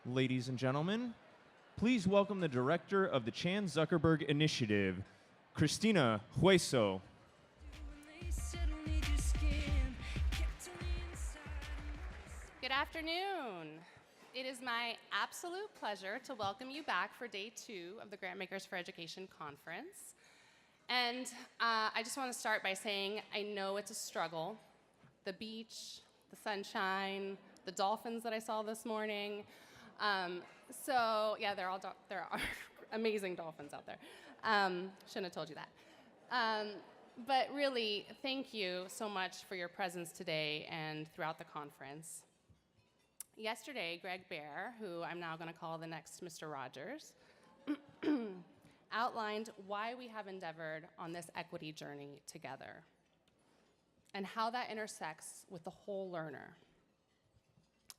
Ladies and gentlemen, please welcome the director of the Chan Zuckerberg Initiative, Christina Hueso. Good afternoon. It is my absolute pleasure to welcome you back for day 2 of the Grantmakers for Education conference. And I just want to start by saying I know it's a struggle. The beach, the sunshine, the dolphins that I saw this morning. So yeah, there are amazing dolphins out there. Shouldn't have told you that. But really, thank you so much for your presence today and throughout the conference. Yesterday, Greg Bear, who I'm now going to call the next Mr. Rogers, outlined why we have endeavored on this equity journey together and how that intersects with the whole learner.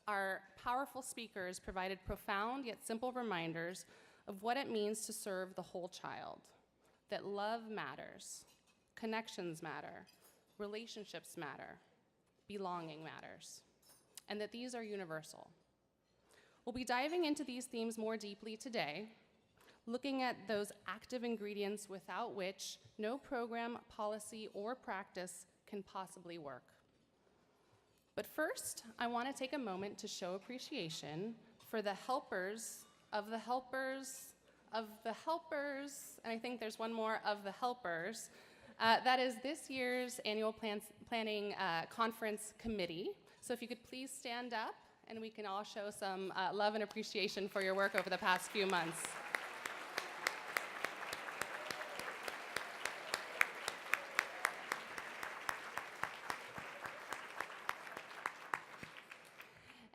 Our powerful speakers provided profound yet simple reminders of what it means to serve the whole child, that love matters, connections matter, relationships matter, belonging matters, and that these are universal. We'll be diving into these themes more deeply today, looking at those active ingredients without which no program, policy, or practice can possibly work. But first, I want to take a moment to show appreciation for the helpers of the helpers of the helpers, and I think there's one more, of the helpers. That is this year's annual planning conference committee. So if you could please stand up, and we can all show some love and appreciation for your work over the past few months.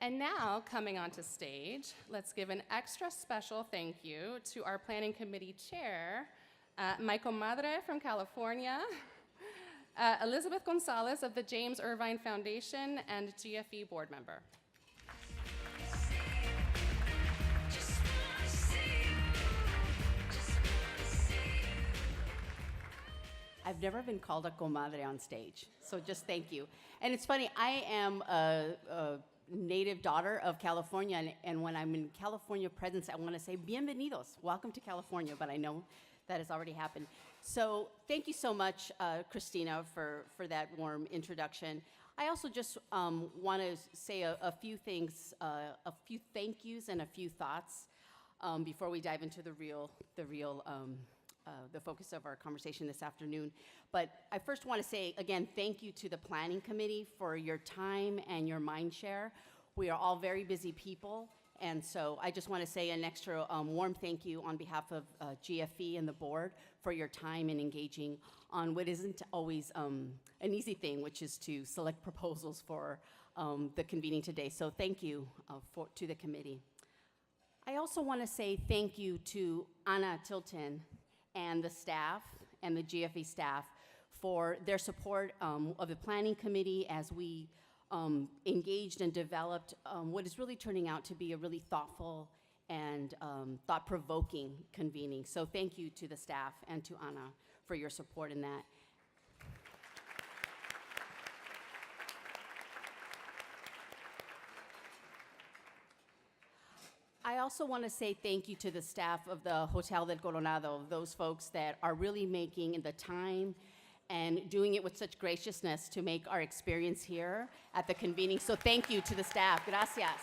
And now, coming onto stage, let's give an extra special thank you to our planning committee chair, my comadre from California, Elizabeth Gonzalez of the James Irvine Foundation, and GFE board member. I've never been called a comadre on stage, so just thank you. And it's funny, I am a native daughter of California, and when I'm in California presence, I want to say bienvenidos, welcome to California, but I know that has already happened. So thank you so much, Christina, for that warm introduction. I also just want to say a few things, a few thank yous and a few thoughts before we dive into the focus of our conversation this afternoon. But I first want to say, again, thank you to the Planning Committee for your time and your mind share. We are all very busy people, and so I just want to say an extra warm thank you on behalf of GFE and the board for your time in engaging on what isn't always an easy thing, which is to select proposals for the convening today. So thank you to the committee. I also want to say thank you to Anna Tilton and the staff and the GFE staff for their support of the planning committee as we engaged and developed what is really turning out to be a really thoughtful and thought-provoking convening. So thank you to the staff and to Anna for your support in that. I also want to say thank you to the staff of the Hotel del Coronado, those folks that are really making the time and doing it with such graciousness to make our experience here at the convening. So thank you to the staff. Gracias.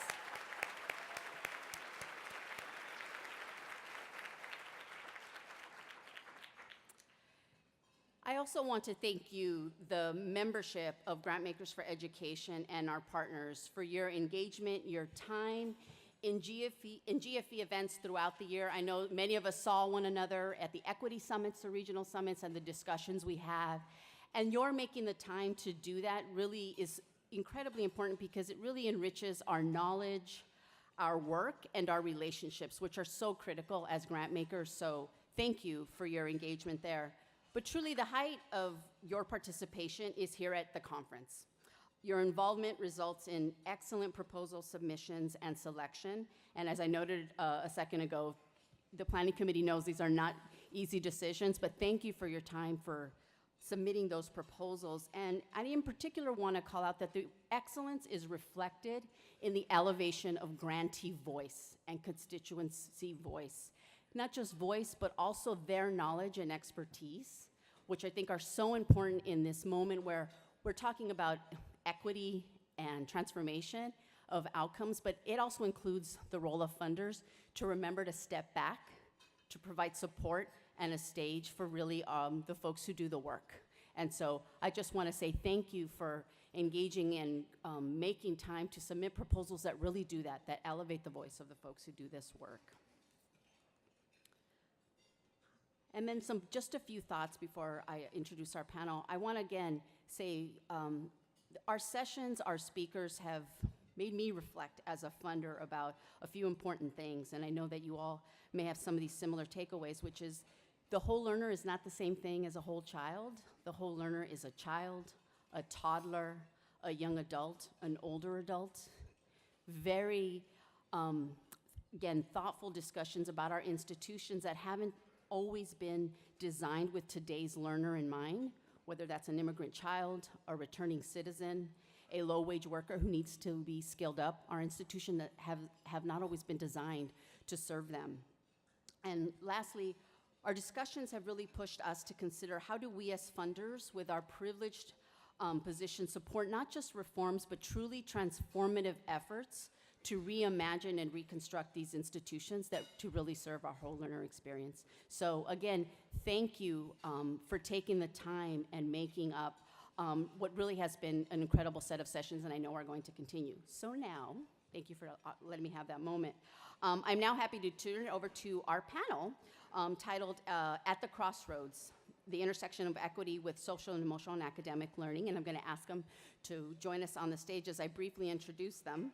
I also want to thank you, the membership of Grantmakers for Education and our partners, for your engagement, your time, in GFE events throughout the year. I know many of us saw one another at the equity summits, the regional summits, and the discussions we have. And your making the time to do that really is incredibly important because it really enriches our knowledge, our work, and our relationships, which are so critical as grant makers. So thank you for your engagement there. But truly, the height of your participation is here at the conference. Your involvement results in excellent proposal submissions and selection. And as I noted a second ago, the Planning Committee knows these are not easy decisions, but thank you for your time for submitting those proposals. And I in particular want to call out that the excellence is reflected in the elevation of grantee voice and constituency voice. Not just voice, but also their knowledge and expertise, which I think are so important in this moment where we're talking about equity and transformation of outcomes, but it also includes the role of funders to remember to step back, to provide support and a stage for really the folks who do the work. And so I just want to say thank you for engaging and making time to submit proposals that really do that, that elevate the voice of the folks who do this work. And then just a few thoughts before I introduce our panel. I want to again say our sessions, our speakers have made me reflect as a funder about a few important things. And I know that you all may have some of these similar takeaways, which is the whole learner is not the same thing as a whole child. The whole learner is a child, a toddler, a young adult, an older adult. Very, again, thoughtful discussions about our institutions that haven't always been designed with today's learner in mind, whether that's an immigrant child, a returning citizen, a low-wage worker who needs to be skilled up. Our institutions that have not always been designed to serve them. And lastly, our discussions have really pushed us to consider how do we as funders with our privileged position support not just reforms, but truly transformative efforts to reimagine and reconstruct these institutions that to really serve our whole learner experience. So again, thank you for taking the time and making up what really has been an incredible set of sessions, and I know are going to continue. So now, thank you for letting me have that moment. I'm now happy to turn it over to our panel titled At the Crossroads, the intersection of equity with social and emotional and academic learning, and I'm gonna ask them to join us on the stage as I briefly introduce them.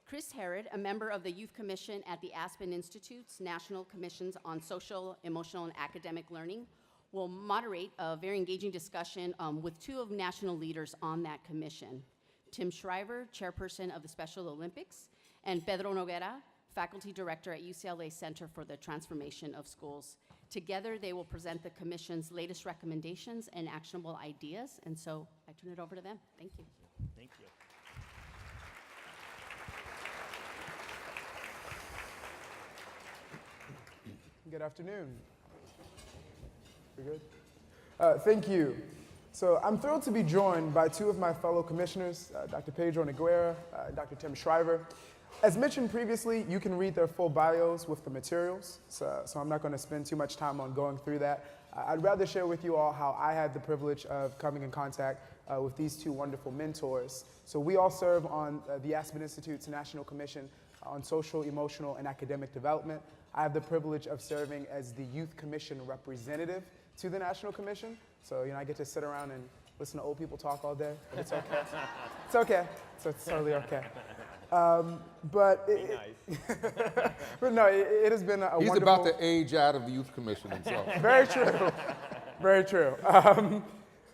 Chris Herod, a member of the Youth Commission at the Aspen Institute's National Commissions on Social, Emotional, and Academic Learning, will moderate a very engaging discussion with two of national leaders on that commission. Tim Shriver, chairperson of the Special Olympics, and Pedro Noguera, faculty director at UCLA Center for the Transformation of Schools. Together, they will present the commission's latest recommendations and actionable ideas, and so I turn it over to them. Thank you. Thank you. Good afternoon. We're good? Thank you. So I'm thrilled to be joined by two of my fellow commissioners, Dr. Pedro Noguera, Dr. Tim Shriver. As mentioned previously, you can read their full bios with the materials, so I'm not going to spend too much time on going through that. I'd rather share with you all how I had the privilege of coming in contact with these two wonderful mentors. So we all serve on the Aspen Institute's National Commission on Social, Emotional, and Academic Development. I have the privilege of serving as the Youth Commission representative to the National Commission. So, I get to sit around and listen to old people talk all day, but it's okay. It's okay. So it's totally okay. But no, it has been a He's wonderful... about to age out of the Youth Commission himself. Very true. Very true.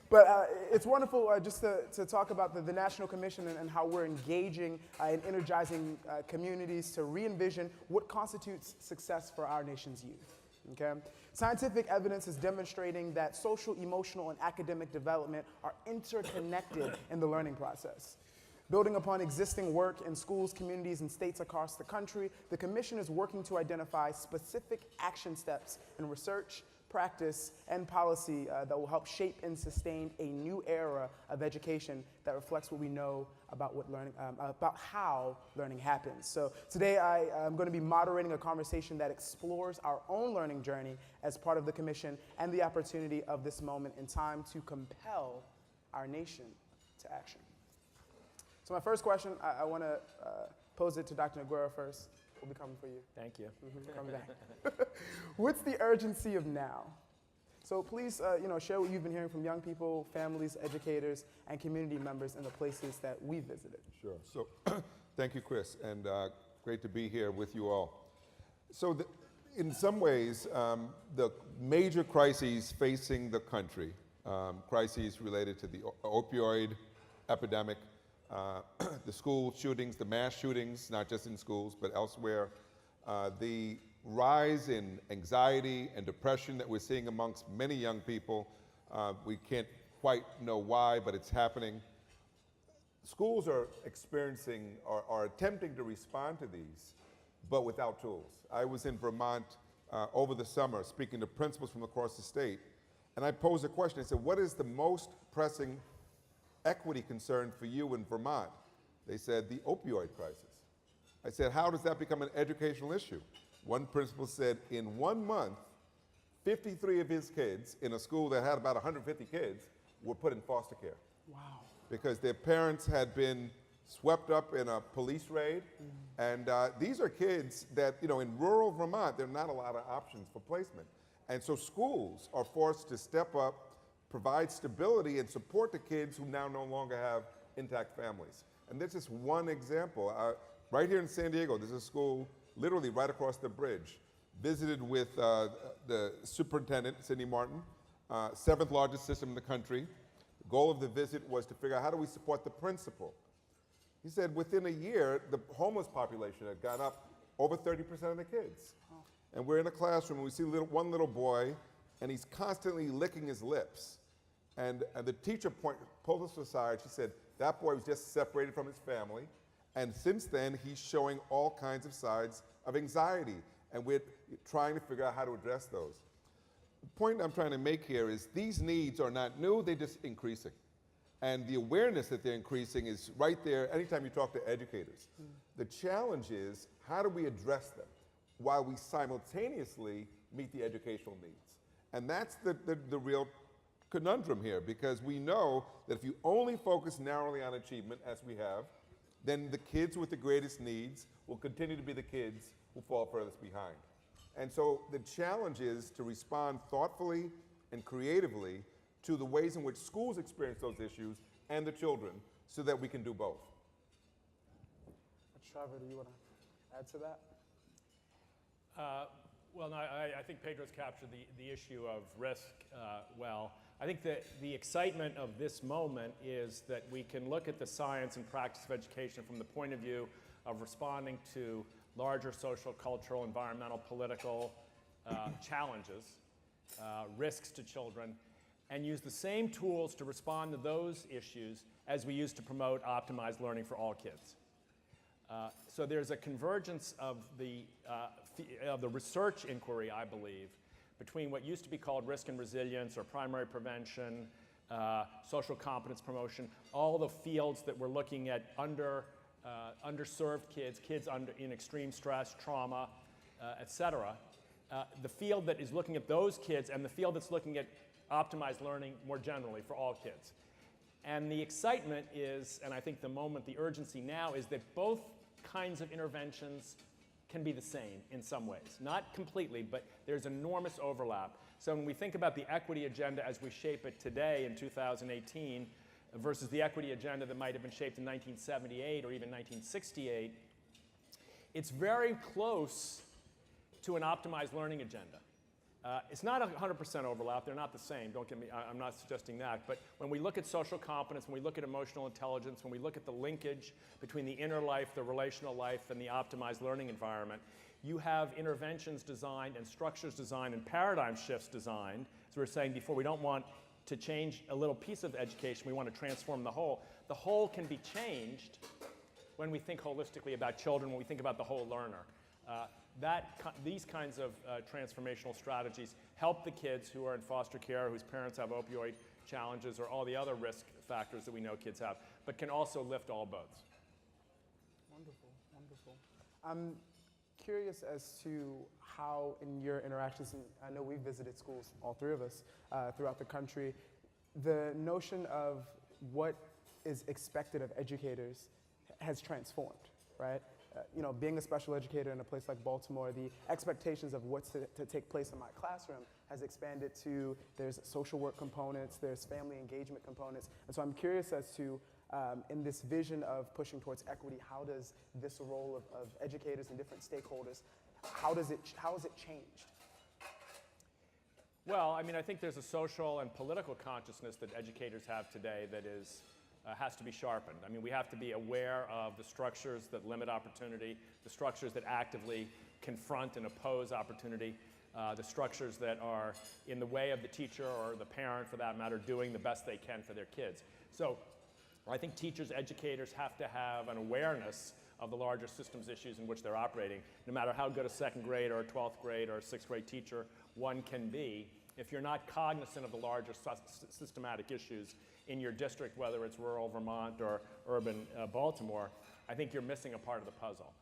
But it's wonderful just to talk about the National Commission and how we're engaging and energizing communities to re-envision what constitutes success for our nation's youth. Okay? Scientific evidence is demonstrating that social, emotional, and academic development are interconnected in the learning process. Building upon existing work in schools, communities, and states across the country, the Commission is working to identify specific action steps in research, practice, and policy that will help shape and sustain a new era of education that reflects what we know about what learning, about how learning happens. So today I am going to be moderating a conversation that explores our own learning journey as part of the Commission and the opportunity of this moment in time to compel our nation to action. So my first question, I want to pose it to Dr. Noguera first. We'll be coming for you. Thank you. Coming back. What's the urgency of now? So please, share what you've been hearing from young people, families, educators, and community members in the places that we visited. Sure. So thank you, Chris, and great to be here with you all. So in some ways, the major crises facing the country, crises related to the opioid epidemic, the school shootings, the mass shootings, not just in schools, but elsewhere, the rise in anxiety and depression that we're seeing amongst many young people, We can't quite know why, but it's happening. Schools are experiencing or are attempting to respond to these, but without tools. I was in Vermont over the summer speaking to principals from across the state, and I posed a question. I said, what is the most pressing equity concern for you in Vermont? They said, the opioid crisis. I said, how does that become an educational issue? One principal said, in 1 month, 53 of his kids in a school that had about 150 kids were put in foster care. Wow. Because their parents had been swept up in a police raid. And these are kids that, in rural Vermont, there are not a lot of options for placement. And so schools are forced to step up, provide stability, and support the kids who now no longer have intact families. And this is one example. Right here in San Diego, there's a school literally right across the bridge. Visited with the superintendent, Cindy Martin, 7th largest system in the country. The goal of the visit was to figure out how do we support the principal. He said within a year, the homeless population had gone up over 30% of the kids. And we're in a classroom and we see one little boy and he's constantly licking his lips. And the teacher pulled us aside. She said, that boy was just separated from his family. And since then, he's showing all kinds of signs of anxiety. And we're trying to figure out how to address those. The point I'm trying to make here is these needs are not new, they're just increasing. And the awareness that they're increasing is right there anytime you talk to educators. The challenge is, how do we address them while we simultaneously meet the educational needs? And that's the real conundrum here, because we know that if you only focus narrowly on achievement, as we have, then the kids with the greatest needs will continue to be the kids who fall furthest behind. And so the challenge is to respond thoughtfully and creatively to the ways in which schools experience those issues and the children so that we can do both. Trevor, do you want to add to that? Well, no, I think Pedro's captured the issue of risk well. I think that the excitement of this moment is that we can look at the science and practice of education from the point of view of responding to larger social, cultural, environmental, political challenges, risks to children, and use the same tools to respond to those issues as we use to promote optimized learning for all kids. So there's a convergence of the research inquiry, I believe, between what used to be called risk and resilience or primary prevention, social competence promotion, all the fields that we're looking at underserved kids, in extreme stress, trauma, et cetera. The field that is looking at those kids and the field that's looking at optimized learning more generally for all kids. And the excitement is, and I think the urgency now is that both kinds of interventions can be the same in some ways. Not completely, but there's enormous overlap. So when we think about the equity agenda as we shape it today in 2018 versus the equity agenda that might have been shaped in 1978 or even 1968, it's very close to an optimized learning agenda. It's not 100% overlap, they're not the same, don't get me, I'm not suggesting that, but when we look at social competence, when we look at emotional intelligence, when we look at the linkage between the inner life, the relational life, and the optimized learning environment, you have interventions designed and structures designed and paradigm shifts designed. As we were saying before, we don't want to change a little piece of education, we want to transform the whole. The whole can be changed when we think holistically about children, when we think about the whole learner. These kinds of transformational strategies help the kids who are in foster care, whose parents have opioid challenges or all the other risk factors that we know kids have, but can also lift all boats. Wonderful, wonderful. I'm curious as to how in your interactions, and I know we've visited schools, all three of us, throughout the country, the notion of what is expected of educators has transformed, right? Being a special educator in a place like Baltimore, the expectations of what's to take place in my classroom has expanded to there's social work components, there's family engagement components. And so I'm curious as to, in this vision of pushing towards equity, how does this role of educators and different stakeholders, how has it changed? Well, I mean, I think there's a social and political consciousness that educators have today that has to be sharpened. I mean, we have to be aware of the structures that limit opportunity, the structures that actively confront and oppose opportunity. the structures that are in the way of the teacher or the parent, for that matter, doing the best they can for their kids. So I think teachers, educators have to have an awareness of the larger systems issues in which they're operating, no matter how good a second grade or a 12th grade or a 6th grade teacher one can be. If you're not cognizant of the larger systematic issues in your district, whether it's rural Vermont or urban Baltimore, I think you're missing a part of the puzzle.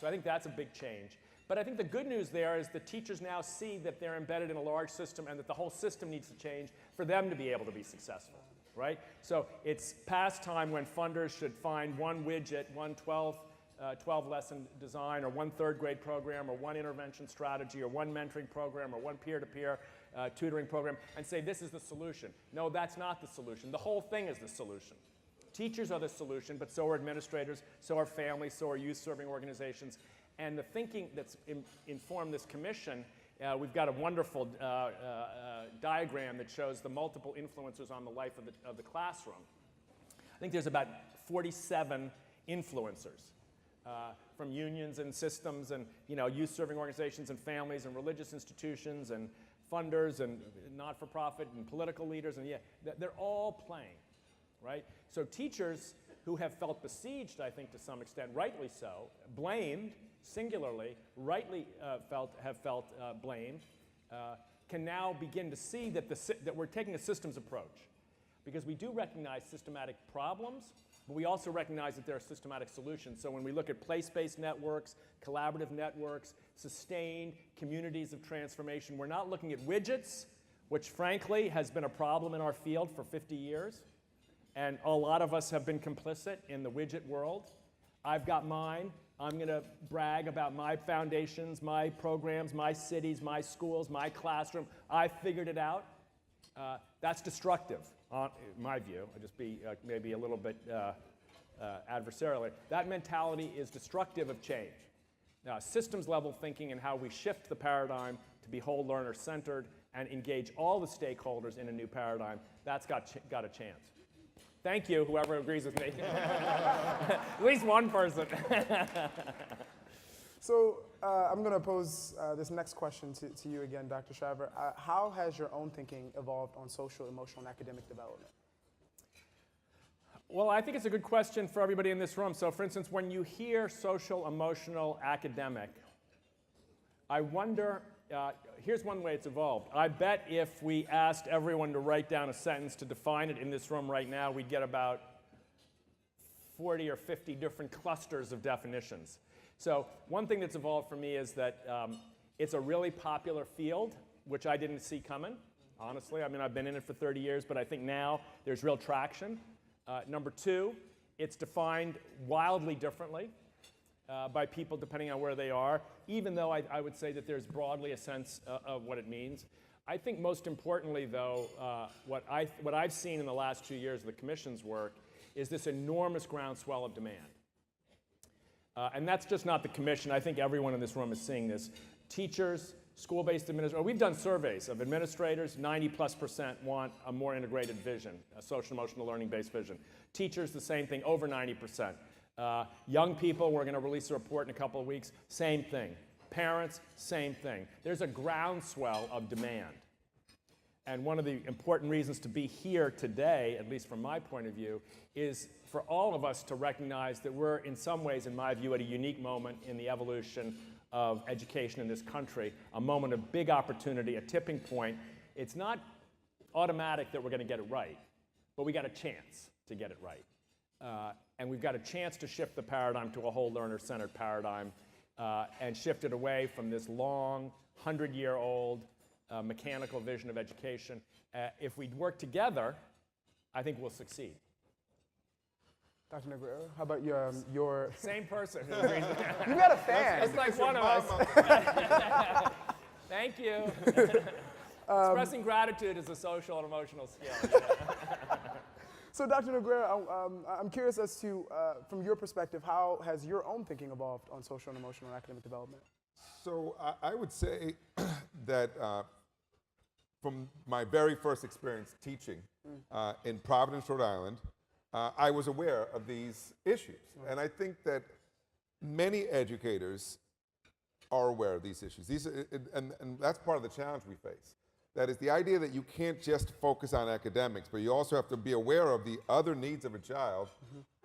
So I think that's a big change. But I think the good news there is that teachers now see that they're embedded in a large system and that the whole system needs to change for them to be able to be successful, right? So it's past time when funders should find one widget, one 12-lesson design, or one 3rd grade program, or one intervention strategy, or one mentoring program, or one peer-to-peer tutoring program, and say this is the solution. No, that's not the solution. The whole thing is the solution. Teachers are the solution, but so are administrators, so are families, so are youth-serving organizations. And the thinking that's informed this commission, we've got a wonderful diagram that shows the multiple influencers on the life of the classroom. I think there's about 47 influencers from unions and systems and youth-serving organizations and families and religious institutions and funders and not-for-profit and political leaders, and they're all playing, right? So teachers who have felt besieged, I think to some extent, rightly so, blamed, singularly, rightly have felt blamed, can now begin to see that we're taking a systems approach. Because we do recognize systematic problems, but we also recognize that there are systematic solutions. So when we look at place-based networks, collaborative networks, sustained communities of transformation, we're not looking at widgets, which frankly has been a problem in our field for 50 years. And a lot of us have been complicit in the widget world. I've got mine. I'm going to brag about my foundations, my programs, my cities, my schools, my classroom. I figured it out. That's destructive, in my view. I'll just be maybe a little bit adversarial. That mentality is destructive of change. Now, systems level thinking and how we shift the paradigm to be whole learner centered and engage all the stakeholders in a new paradigm, that's got a chance. Thank you, whoever agrees with me. At least one person. So I'm going to pose this next question to you again, Dr. Shriver. How has your own thinking evolved on social, emotional, and academic development? Well, I think it's a good question for everybody in this room. So for instance, when you hear social, emotional, academic, I wonder, here's one way it's evolved. I bet if we asked everyone to write down a sentence to define it in this room right now, we'd get about 40 or 50 different clusters of definitions. So one thing that's evolved for me is that it's a really popular field, which I didn't see coming, honestly. I mean, I've been in it for 30 years, but I think now there's real traction. Number two, it's defined wildly differently by people depending on where they are, even though I would say that there's broadly a sense of what it means. I think most importantly, though, what I've seen in the last 2 years of the Commission's work is this enormous groundswell of demand. And that's just not the Commission. I think everyone in this room is seeing this. Teachers, school-based administrators, we've done surveys of administrators, 90+% want a more integrated vision, a social emotional learning-based vision. Teachers, the same thing, over 90%. Young people, we're going to release a report in a couple of weeks, same thing. Parents, same thing. There's a groundswell of demand. And one of the important reasons to be here today, at least from my point of view, is for all of us to recognize that we're in some ways, in my view, at a unique moment in the evolution of education in this country, a moment of big opportunity, a tipping point. It's not automatic that we're going to get it right, but we got a chance to get it right. And we've got a chance to shift the paradigm to a whole learner-centered paradigm and shift it away from this long, 100-year-old mechanical vision of education. If we work together, I think we'll succeed. Dr. Negreira, how about your Same person. You got a fan. It's like one of us. Thank you. Expressing gratitude is a social and emotional skill. So, Dr. Negreira, I'm curious as to, from your perspective, how has your own thinking evolved on social and emotional and academic development? So I would say that from my very first experience teaching in Providence, Rhode Island, I was aware of these issues. And I think that many educators are aware of these issues. And that's part of the challenge we face. That is the idea that you can't just focus on academics, but you also have to be aware of the other needs of a child.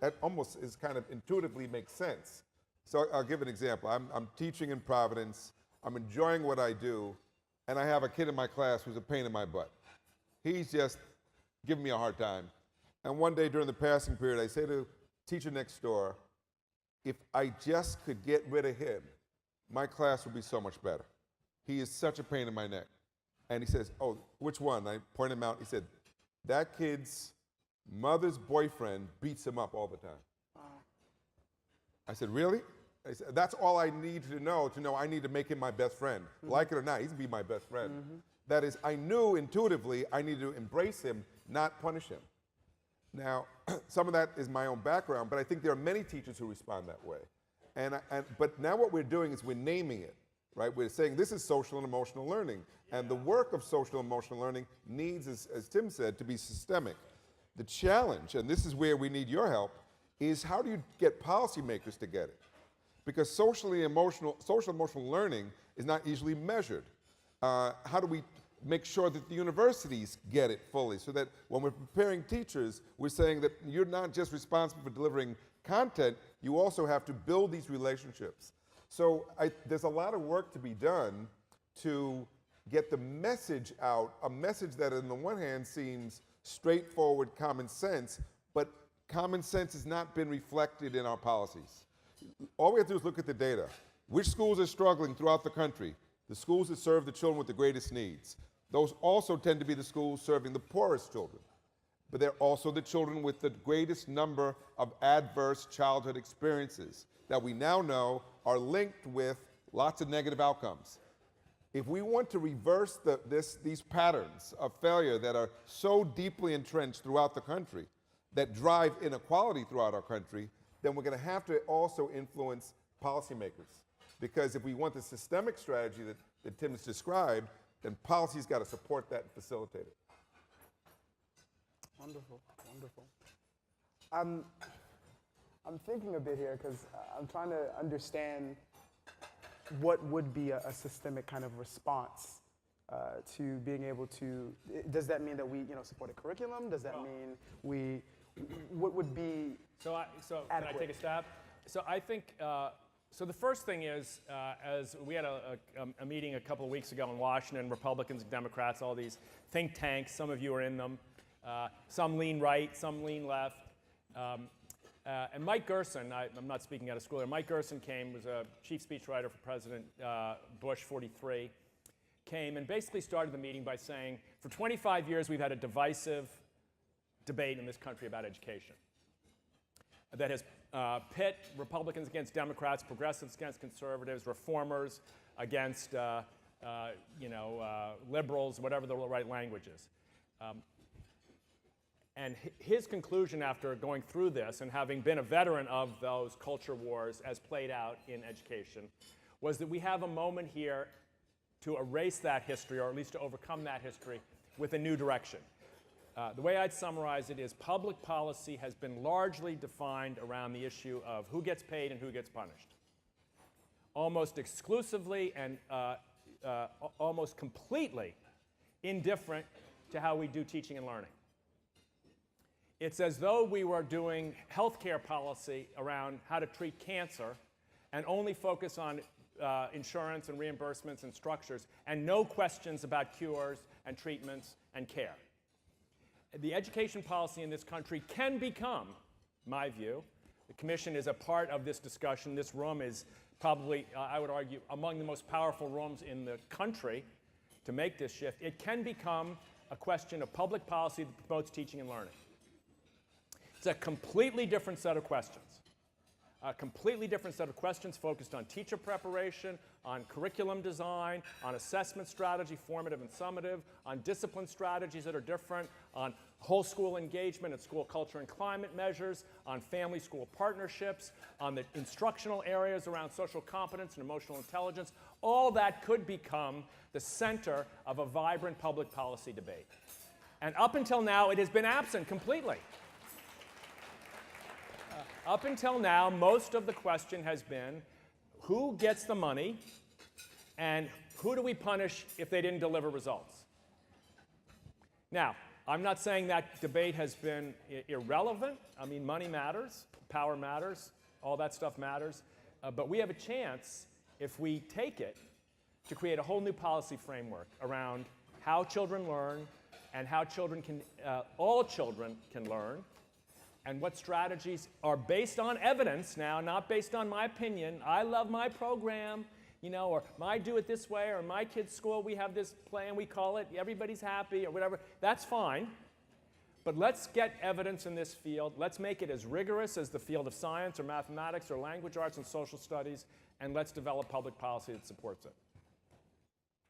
That almost is kind of intuitively makes sense. So I'll give an example. I'm teaching in Providence. I'm enjoying what I do, and I have a kid in my class who's a pain in my butt. He's just giving me a hard time. And one day during the passing period, I say to the teacher next door, if I just could get rid of him, my class would be so much better. He is such a pain in my neck. And he says, oh, which one? I point him out. He said, that kid's mother's boyfriend beats him up all the time. Wow. I said, really? I said, that's all I need to know I need to make him my best friend. Like it or not, he's gonna be my best friend. That is, I knew intuitively I needed to embrace him, not punish him. Now, some of that is my own background, but I think there are many teachers who respond that way. But now what we're doing is we're naming it, right? We're saying this is social and emotional learning. And the work of social and emotional learning needs, as Tim said, to be systemic. The challenge, and this is where we need your help, is how do you get policymakers to get it? Because social emotional learning is not easily measured. How do we make sure that the universities get it fully so that when we're preparing teachers, we're saying that you're not just responsible for delivering content, you also have to build these relationships. So there's a lot of work to be done to get the message out, a message that on the one hand seems straightforward common sense, but common sense has not been reflected in our policies. All we have to do is look at the data. Which schools are struggling throughout the country? The schools that serve the children with the greatest needs. Those also tend to be the schools serving the poorest children. But they're also the children with the greatest number of adverse childhood experiences that we now know are linked with lots of negative outcomes. If we want to reverse these patterns of failure that are so deeply entrenched throughout the country, that drive inequality throughout our country, then we're going to have to also influence policymakers. Because if we want the systemic strategy that Tim has described, then policy's got to support that and facilitate it. Wonderful, wonderful. I'm thinking a bit here because I'm trying to understand what would be a systemic kind of response to being able to, does that mean that we support a curriculum? Does that mean what would be So can I take a stab? So I think, so the first thing is, as we had a meeting a couple of weeks ago in Washington, Republicans and Democrats, all these think tanks, some of you are in them, some lean right, some lean left. And Mike Gerson, I'm not speaking out of school here, Mike Gerson was a chief speechwriter for President Bush 43, came and basically started the meeting by saying, for 25 years we've had a divisive debate in this country about education that has pit Republicans against Democrats, progressives against conservatives, reformers against liberals, whatever the right language is. And his conclusion after going through this and having been a veteran of those culture wars as played out in education was that we have a moment here to erase that history, or at least to overcome that history, with a new direction. The way I'd summarize it is public policy has been largely defined around the issue of who gets paid and who gets punished. Almost exclusively and almost completely indifferent to how we do teaching and learning. It's as though we were doing healthcare policy around how to treat cancer and only focus on insurance and reimbursements and structures and no questions about cures and treatments and care. The education policy in this country can become, my view, the Commission is a part of this discussion. This room is probably, I would argue, among the most powerful rooms in the country to make this shift. It can become a question of public policy that promotes teaching and learning. It's a completely different set of questions. A completely different set of questions focused on teacher preparation, on curriculum design, on assessment strategy, formative and summative, on discipline strategies that are different, on whole school engagement and school culture and climate measures, on family-school partnerships, on the instructional areas around social competence and emotional intelligence. All that could become the center of a vibrant public policy debate. And up until now, it has been absent completely. Up until now, most of the question has been who gets the money And who do we punish if they didn't deliver results? Now, I'm not saying that debate has been irrelevant. I mean, money matters, power matters, all that stuff matters. But we have a chance, if we take it, to create a whole new policy framework around how children learn and how children can, all children can learn, and what strategies are based on evidence now, not based on my opinion. I love my program, you know, or my do it this way, or my kid's school, we have this plan, we call it, everybody's happy, or whatever. That's fine. But let's get evidence in this field. Let's make it as rigorous as the field of science or mathematics or language arts and social studies, and let's develop public policy that supports it.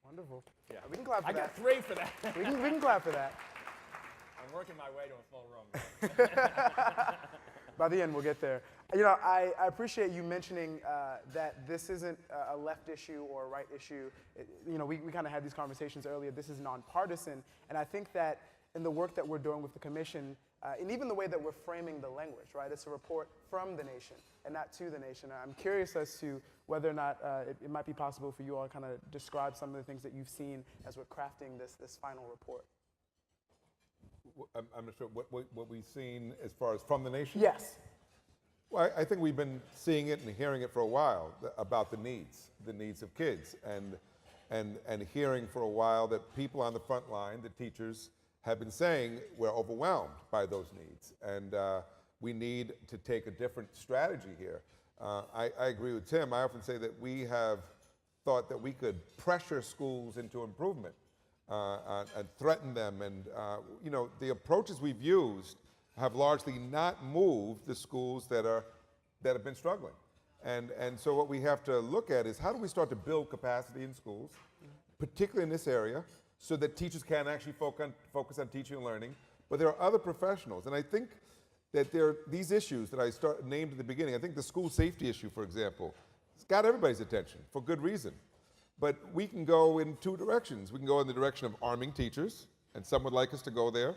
Wonderful. Yeah. We can clap for I that. got 3 for that. We can clap for that. I'm working my way to a full room. By the end, we'll get there. You know, I appreciate you mentioning that this isn't a left issue or a right issue. You know, we kind of had these conversations earlier. This is nonpartisan, and I think that in the work that we're doing with the commission, and even the way that we're framing the language, right? It's a report from the nation and not to the nation. I'm curious as to whether or not it might be possible for you all to kind of describe some of the things that you've seen as we're crafting this final report. I'm not sure what we've seen as far as from the nation? Yes. Well, I think we've been seeing it and hearing it for a while about the needs of kids, and hearing for a while that people on the front line, the teachers, have been saying we're overwhelmed by those needs, and we need to take a different strategy here. I agree with Tim. I often say that we have thought that we could pressure schools into improvement and threaten them, and you know, the approaches we've used have largely not moved the schools that have been struggling. And so what we have to look at is how do we start to build capacity in schools, particularly in this area, so that teachers can actually focus on teaching and learning. But there are other professionals, and I think that there are these issues that I named at the beginning. I think the school safety issue, for example, it's got everybody's attention for good reason. But we can go in 2 directions. We can go in the direction of arming teachers, and some would like us to go there,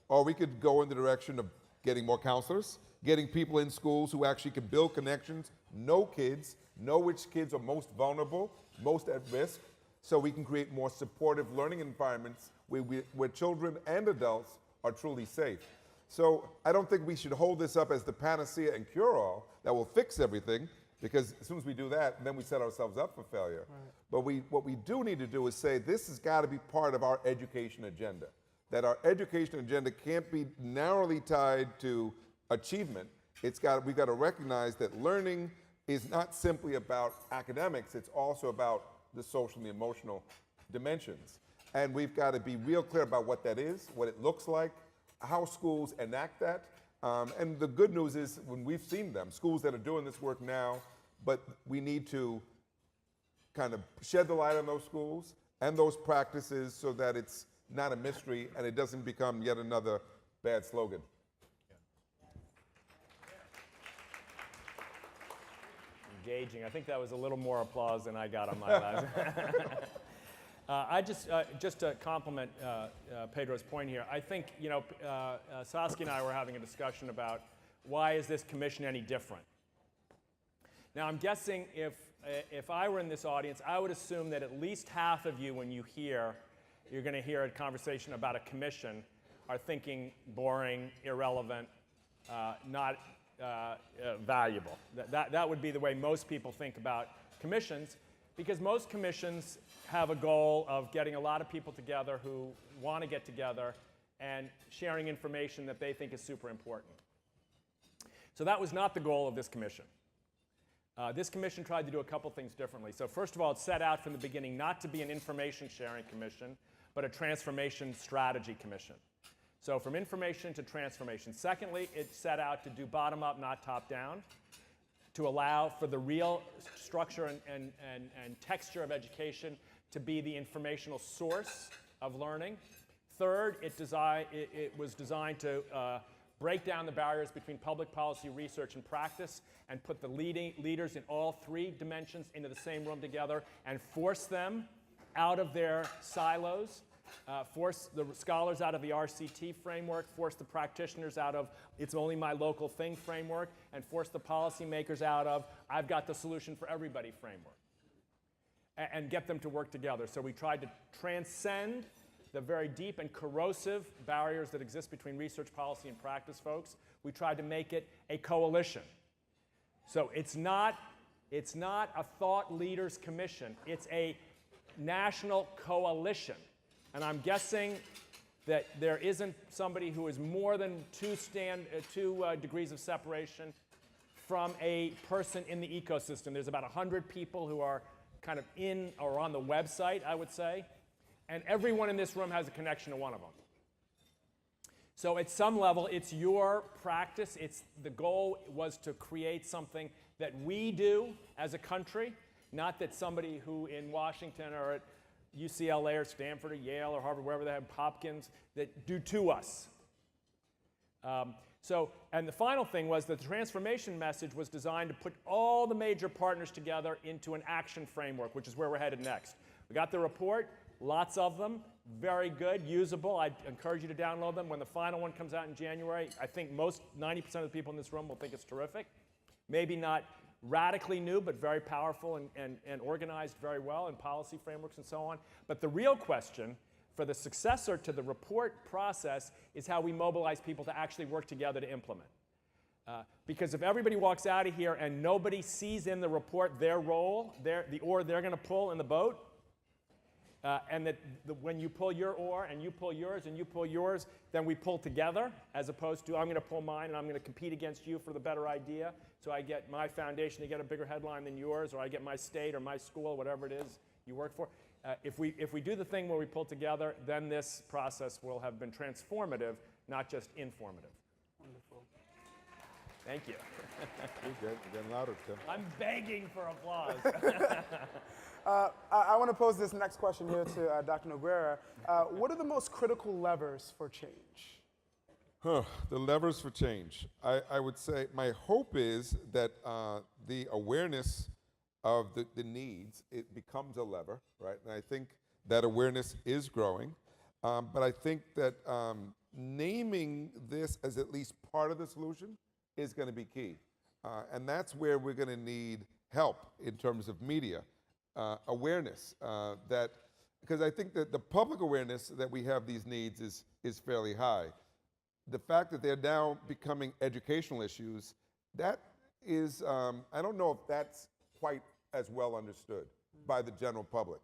or we could go in the direction of getting more counselors, getting people in schools who actually can build connections, know kids, know which kids are most vulnerable, most at risk, so we can create more supportive learning environments where children and adults are truly safe. So I don't think we should hold this up as the panacea and cure-all that will fix everything, because as soon as we do that, then we set ourselves up for failure. Right. But what we do need to do is say this has got to be part of our education agenda, that our education agenda can't be narrowly tied to achievement. We've got to recognize that learning is not simply about academics, it's also about the social and the emotional dimensions. And we've got to be real clear about what that is, what it looks like, how schools enact that. And the good news is, when we've seen them, schools that are doing this work now, but we need to kind of shed the light on those schools and those practices so that it's not a mystery and it doesn't become yet another bad slogan. Engaging. I think that was a little more applause than I got on my last. Just to compliment Pedro's point here, I think, you know, Saskia and I were having a discussion about why is this commission any different? Now, I'm guessing if I were in this audience, I would assume that at least half of you, when you're going to hear a conversation about a commission, are thinking boring, irrelevant, not valuable. That would be the way most people think about commissions, because most commissions have a goal of getting a lot of people together who want to get together and sharing information that they think is super important. So that was not the goal of this commission. This commission tried to do a couple things differently. So first of all, it set out from the beginning not to be an information sharing commission, but a transformation strategy commission. So from information to transformation. Secondly, it set out to do bottom up, not top down, to allow for the real structure and texture of education to be the informational source of learning. Third, it was designed to break down the barriers between public policy, research, and practice, and put the leaders in all 3 dimensions into the same room together and force them out of their silos, force the scholars out of the RCT framework, force the practitioners out of it's only my local thing framework, and force the policymakers out of I've got the solution for everybody framework. and get them to work together. So we tried to transcend the very deep and corrosive barriers that exist between research policy and practice folks. We tried to make it a coalition. So it's not a thought leaders commission, it's a national coalition. And I'm guessing that there isn't somebody who is more than two degrees of separation from a person in the ecosystem. There's about 100 people who are kind of in or on the website, I would say. And everyone in this room has a connection to one of them. So at some level, it's your practice. The goal was to create something that we do as a country, not that somebody who in Washington or at UCLA or Stanford or Yale or Harvard, wherever they have Hopkins, that do to us. And the final thing was that the transformation message was designed to put all the major partners together into an action framework, which is where we're headed next. We got the report, lots of them, very good, usable. I encourage you to download them. When the final one comes out in January, I think 90% of the people in this room will think it's terrific. Maybe not radically new, but very powerful and organized very well in policy frameworks and so on. But the real question for the successor to the report process is how we mobilize people to actually work together to implement. Because if everybody walks out of here and nobody sees in the report their role, the oar they're going to pull in the boat, and that when you pull your oar and you pull yours and you pull yours, then we pull together, as opposed to I'm going to pull mine and I'm going to compete against you for the better idea. So I get my foundation to get a bigger headline than yours, or I get my state or my school, whatever it is you work for. If we do the thing where we pull together, then this process will have been transformative, not just informative. Wonderful. Thank you. You're getting louder, Tim. I'm begging for applause. I want to pose this next question here to Dr. Noguera. What are the most critical levers for change? The levers for change. I would say my hope is that the awareness of the needs, it becomes a lever, right? And I think that awareness is growing. But I think that naming this as at least part of the solution is going to be key. And that's where we're going to need help in terms of media. Awareness, because I think that the public awareness that we have these needs is fairly high. The fact that they're now becoming educational issues, that is, I don't know if that's quite as well understood by the general public.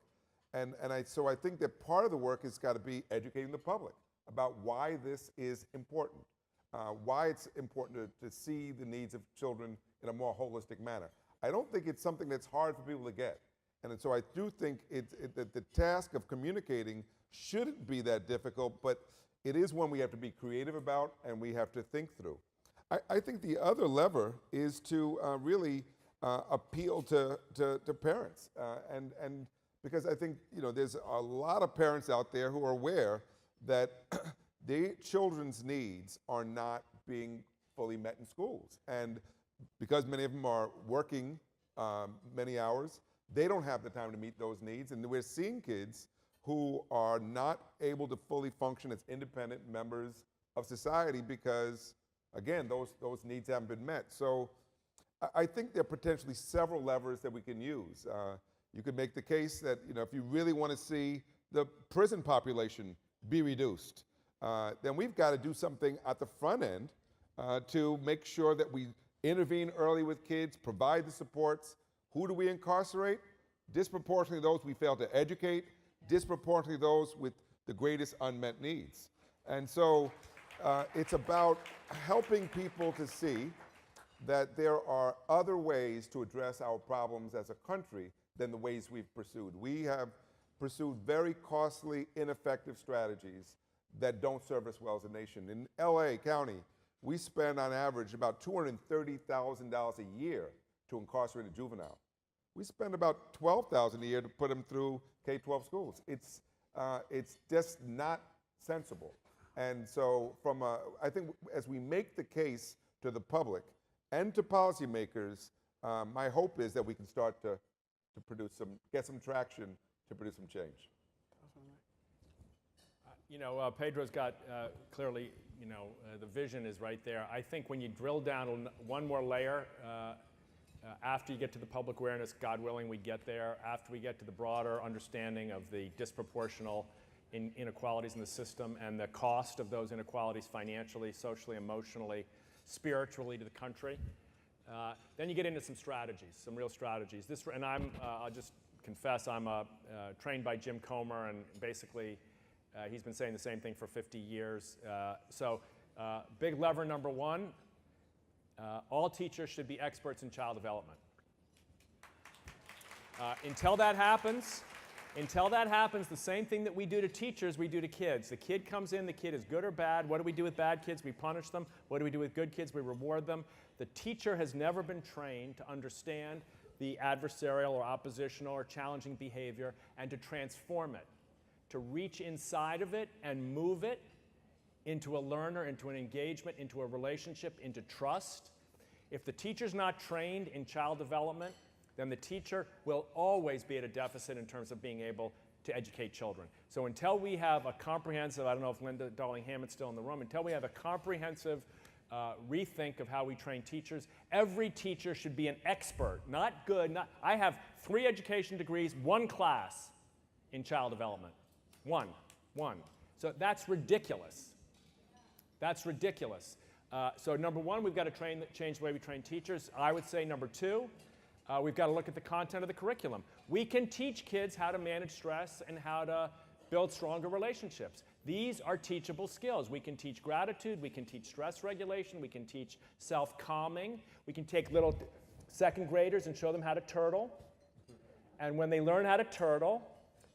So I think that part of the work has got to be educating the public about why this is important, why it's important to see the needs of children in a more holistic manner. I don't think it's something that's hard for people to get. And so I do think that the task of communicating shouldn't be that difficult, but it is one we have to be creative about and we have to think through. I think the other lever is to really appeal to parents. And because I think there's a lot of parents out there who are aware that their children's needs are not being fully met in schools. And because many of them are working many hours, they don't have the time to meet those needs. And we're seeing kids who are not able to fully function as independent members of society because, again, those needs haven't been met. So I think there are potentially several levers that we can use. You could make the case that if you really want to see the prison population be reduced, then we've got to do something at the front end to make sure that we intervene early with kids, provide the supports. Who do we incarcerate? Disproportionately those we fail to educate, disproportionately those with the greatest unmet needs. And so it's about helping people to see that there are other ways to address our problems as a country than the ways we've pursued. We have pursued very costly, ineffective strategies that don't serve us well as a nation. In LA County, we spend on average about $230,000 a year to incarcerate a juvenile. We spend about $12,000 a year to put them through K-12 schools. It's just not sensible. And so I think as we make the case to the public and to policymakers, my hope is that we can start to get some traction to produce some change. Pedro's got clearly, the vision is right there. I think when you drill down one more layer, after you get to the public awareness, God willing, we get there. After we get to the broader understanding of the disproportional inequalities in the system and the cost of those inequalities financially, socially, emotionally, spiritually to the country, then you get into some strategies, some real strategies. And I'll just confess, I'm trained by Jim Comer, and basically he's been saying the same thing for 50 years. Big lever number one, all teachers should be experts in child development. Until that happens, the same thing that we do to teachers, we do to kids. The kid comes in, the kid is good or bad. What do we do with bad kids? We punish them. What do we do with good kids? We reward them. The teacher has never been trained to understand the adversarial or oppositional or challenging behavior and to transform it, to reach inside of it and move it into a learner, into an engagement, into a relationship, into trust. If the teacher's not trained in child development, then the teacher will always be at a deficit in terms of being able to educate children. So until we have a comprehensive, I don't know if Linda Darling-Hammond's still in the room, until we have a comprehensive rethink of how we train teachers, every teacher should be an expert, not good. I have 3 education degrees, 1 class in child development. One. So that's ridiculous. That's ridiculous. So number 1, we've got to change the way we train teachers. I would say number 2, we've got to look at the content of the curriculum. We can teach kids how to manage stress and how to build stronger relationships. These are teachable skills. We can teach gratitude, we can teach stress regulation, we can teach self-calming. We can take little 2nd graders and show them how to turtle. And when they learn how to turtle,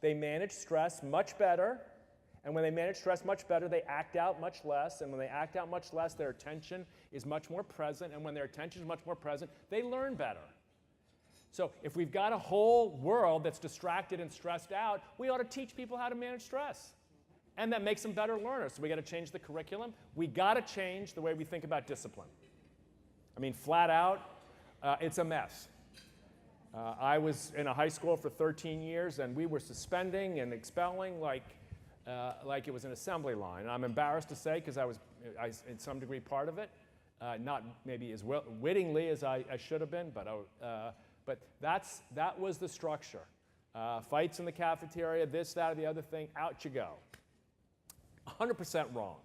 they manage stress much better. And when they manage stress much better, they act out much less. And when they act out much less, their attention is much more present. And when their attention is much more present, they learn better. So if we've got a whole world that's distracted and stressed out, we ought to teach people how to manage stress. And that makes them better learners. So we got to change the curriculum. We got to change the way we think about discipline. I mean, flat out, it's a mess. I was in a high school for 13 years, and we were suspending and expelling like it was an assembly line. And I'm embarrassed to say, because I was in some degree part of it, not maybe as wittingly as I should have been, but that was the structure. Fights in the cafeteria, this, that, or the other thing, out you go. 100% wrong.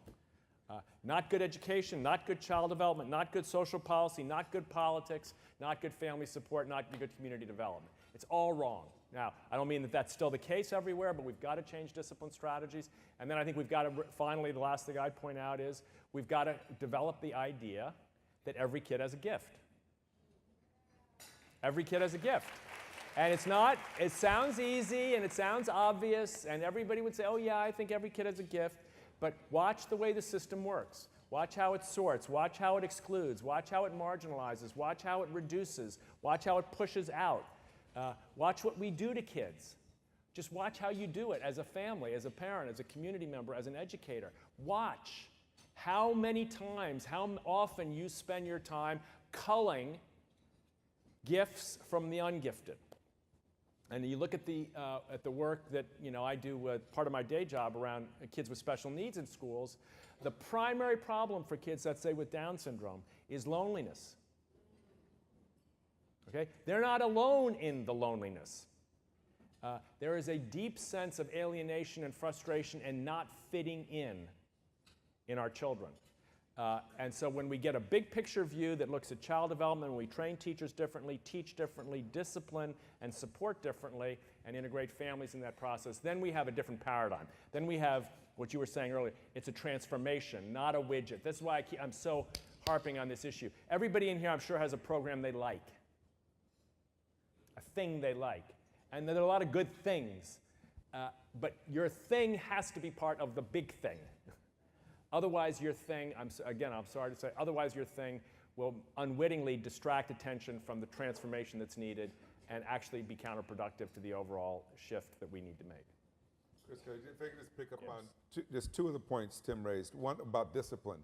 Not good education, not good child development, not good social policy, not good politics, not good family support, not good community development. It's all wrong. Now, I don't mean that that's still the case everywhere, but we've got to change discipline strategies. And then I think we've got to, finally, the last thing I'd point out is we've got to develop the idea that every kid has a gift. Every kid has a gift. And it sounds easy and it sounds obvious, and everybody would say, oh yeah, I think every kid has a gift. But watch the way the system works. Watch how it sorts. Watch how it excludes. Watch how it marginalizes. Watch how it reduces. Watch how it pushes out. Watch what we do to kids. Just watch how you do it as a family, as a parent, as a community member, as an educator. Watch how many times, how often you spend your time culling gifts from the ungifted. And you look at the work that I do with part of my day job around kids with special needs in schools. The primary problem for kids, let's say with Down syndrome, is loneliness. Okay? They're not alone in the loneliness. There is a deep sense of alienation and frustration and not fitting in our children. And so when we get a big picture view that looks at child development, when we train teachers differently, teach differently, discipline and support differently, and integrate families in that process, then we have a different paradigm. Then we have what you were saying earlier. It's a transformation, not a widget. This is why I'm so harping on this issue. Everybody in here, I'm sure, has a program they like, a thing they like. And there are a lot of good things, but your thing has to be part of the big thing. Otherwise, your thing, I'm sorry to say, otherwise your thing will unwittingly distract attention from the transformation that's needed and actually be counterproductive to the overall shift that we need to make. Chris, if I can just pick up on just 2 of the points Tim raised. One about discipline.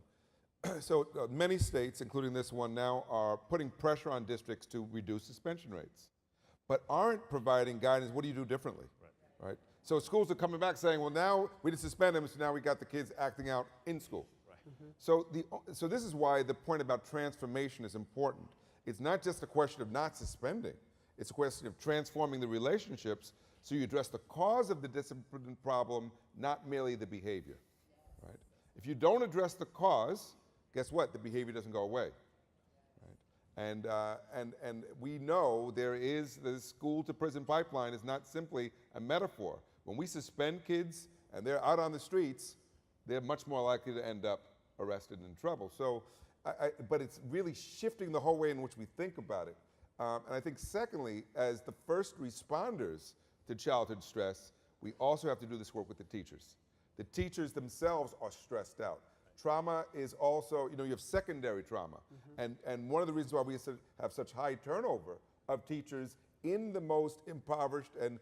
So many states, including this one now, are putting pressure on districts to reduce suspension rates, but aren't providing guidance. What do you do differently? Right? So schools are coming back saying, well, now we didn't suspend them, so now we got the kids acting out in school. Right. So this is why the point about transformation is important. It's not just a question of not suspending. It's a question of transforming the relationships so you address the cause of the discipline problem, not merely the behavior, right? If you don't address the cause, guess what? The behavior doesn't go away, right? And we know the school to prison pipeline is not simply a metaphor. When we suspend kids and they're out on the streets, they're much more likely to end up arrested and in trouble. So, but it's really shifting the whole way in which we think about it. And I think secondly, as the first responders to childhood stress, we also have to do this work with the teachers. The teachers themselves are stressed out. Trauma is also, you have secondary trauma. And one of the reasons why we have such high turnover of teachers in the most impoverished and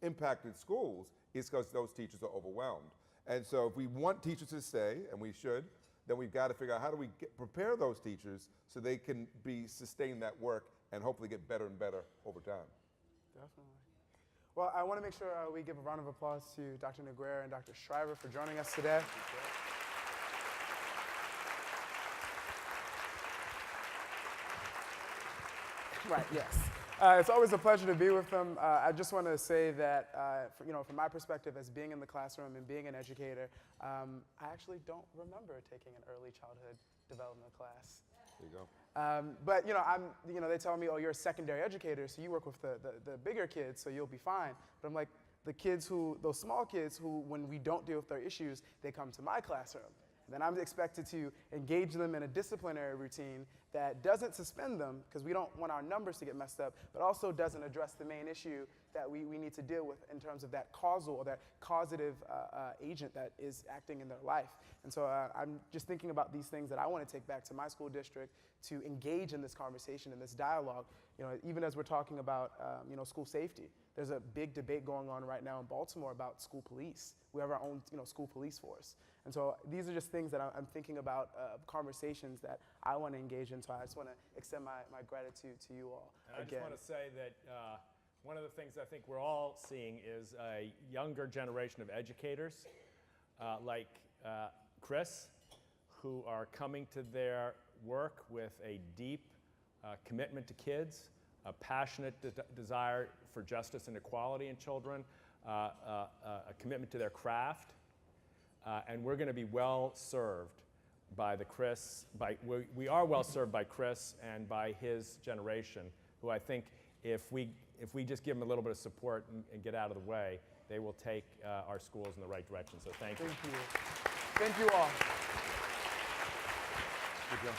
impacted schools is because those teachers are overwhelmed. And so if we want teachers to stay, and we should, then we've got to figure out how do we prepare those teachers so they can sustain that work and hopefully get better and better over time. Definitely. Well, I want to make sure we give a round of applause to Dr. Noguera and Dr. Shriver for joining us today. Right, yes. It's always a pleasure to be with them. I just want to say that, from my perspective as being in the classroom and being an educator, I actually don't remember taking an early childhood development class. There you go. But they tell me, oh, you're a secondary educator, so you work with the bigger kids, so you'll be fine. But I'm like, those small kids who, when we don't deal with their issues, they come to my classroom. Then I'm expected to engage them in a disciplinary routine that doesn't suspend them, because we don't want our numbers to get messed up, but also doesn't address the main issue that we need to deal with in terms of that causal or that causative agent that is acting in their life. And so I'm just thinking about these things that I want to take back to my school district to engage in this conversation, in this dialogue. Even as we're talking about school safety, there's a big debate going on right now in Baltimore about school police. We have our own school police force. And so these are just things that I'm thinking about, conversations that I want to engage in. So I just want to extend my gratitude to you all. And I just want to say that one of the things I think we're all seeing is a younger generation of educators like Chris, who are coming to their work with a deep commitment to kids, a passionate desire for justice and equality in children, a commitment to their craft. And we're going to be well served by we are well served by Chris and by his generation, who I think if we just give them a little bit of support and get out of the way, they will take our schools in the right direction. So thank you. Thank you. Thank you all. Good job.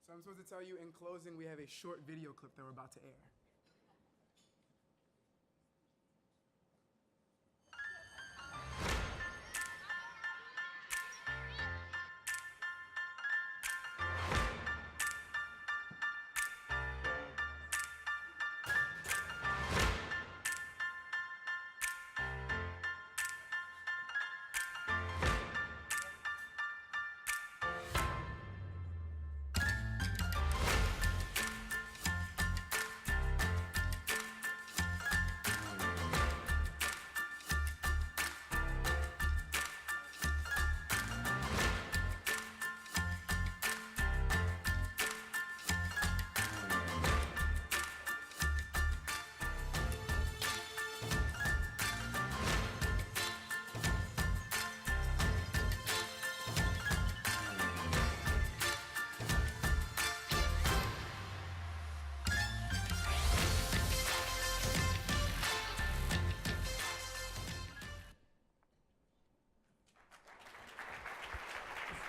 So I'm supposed to tell you in closing, we have a short video clip that we're about to air.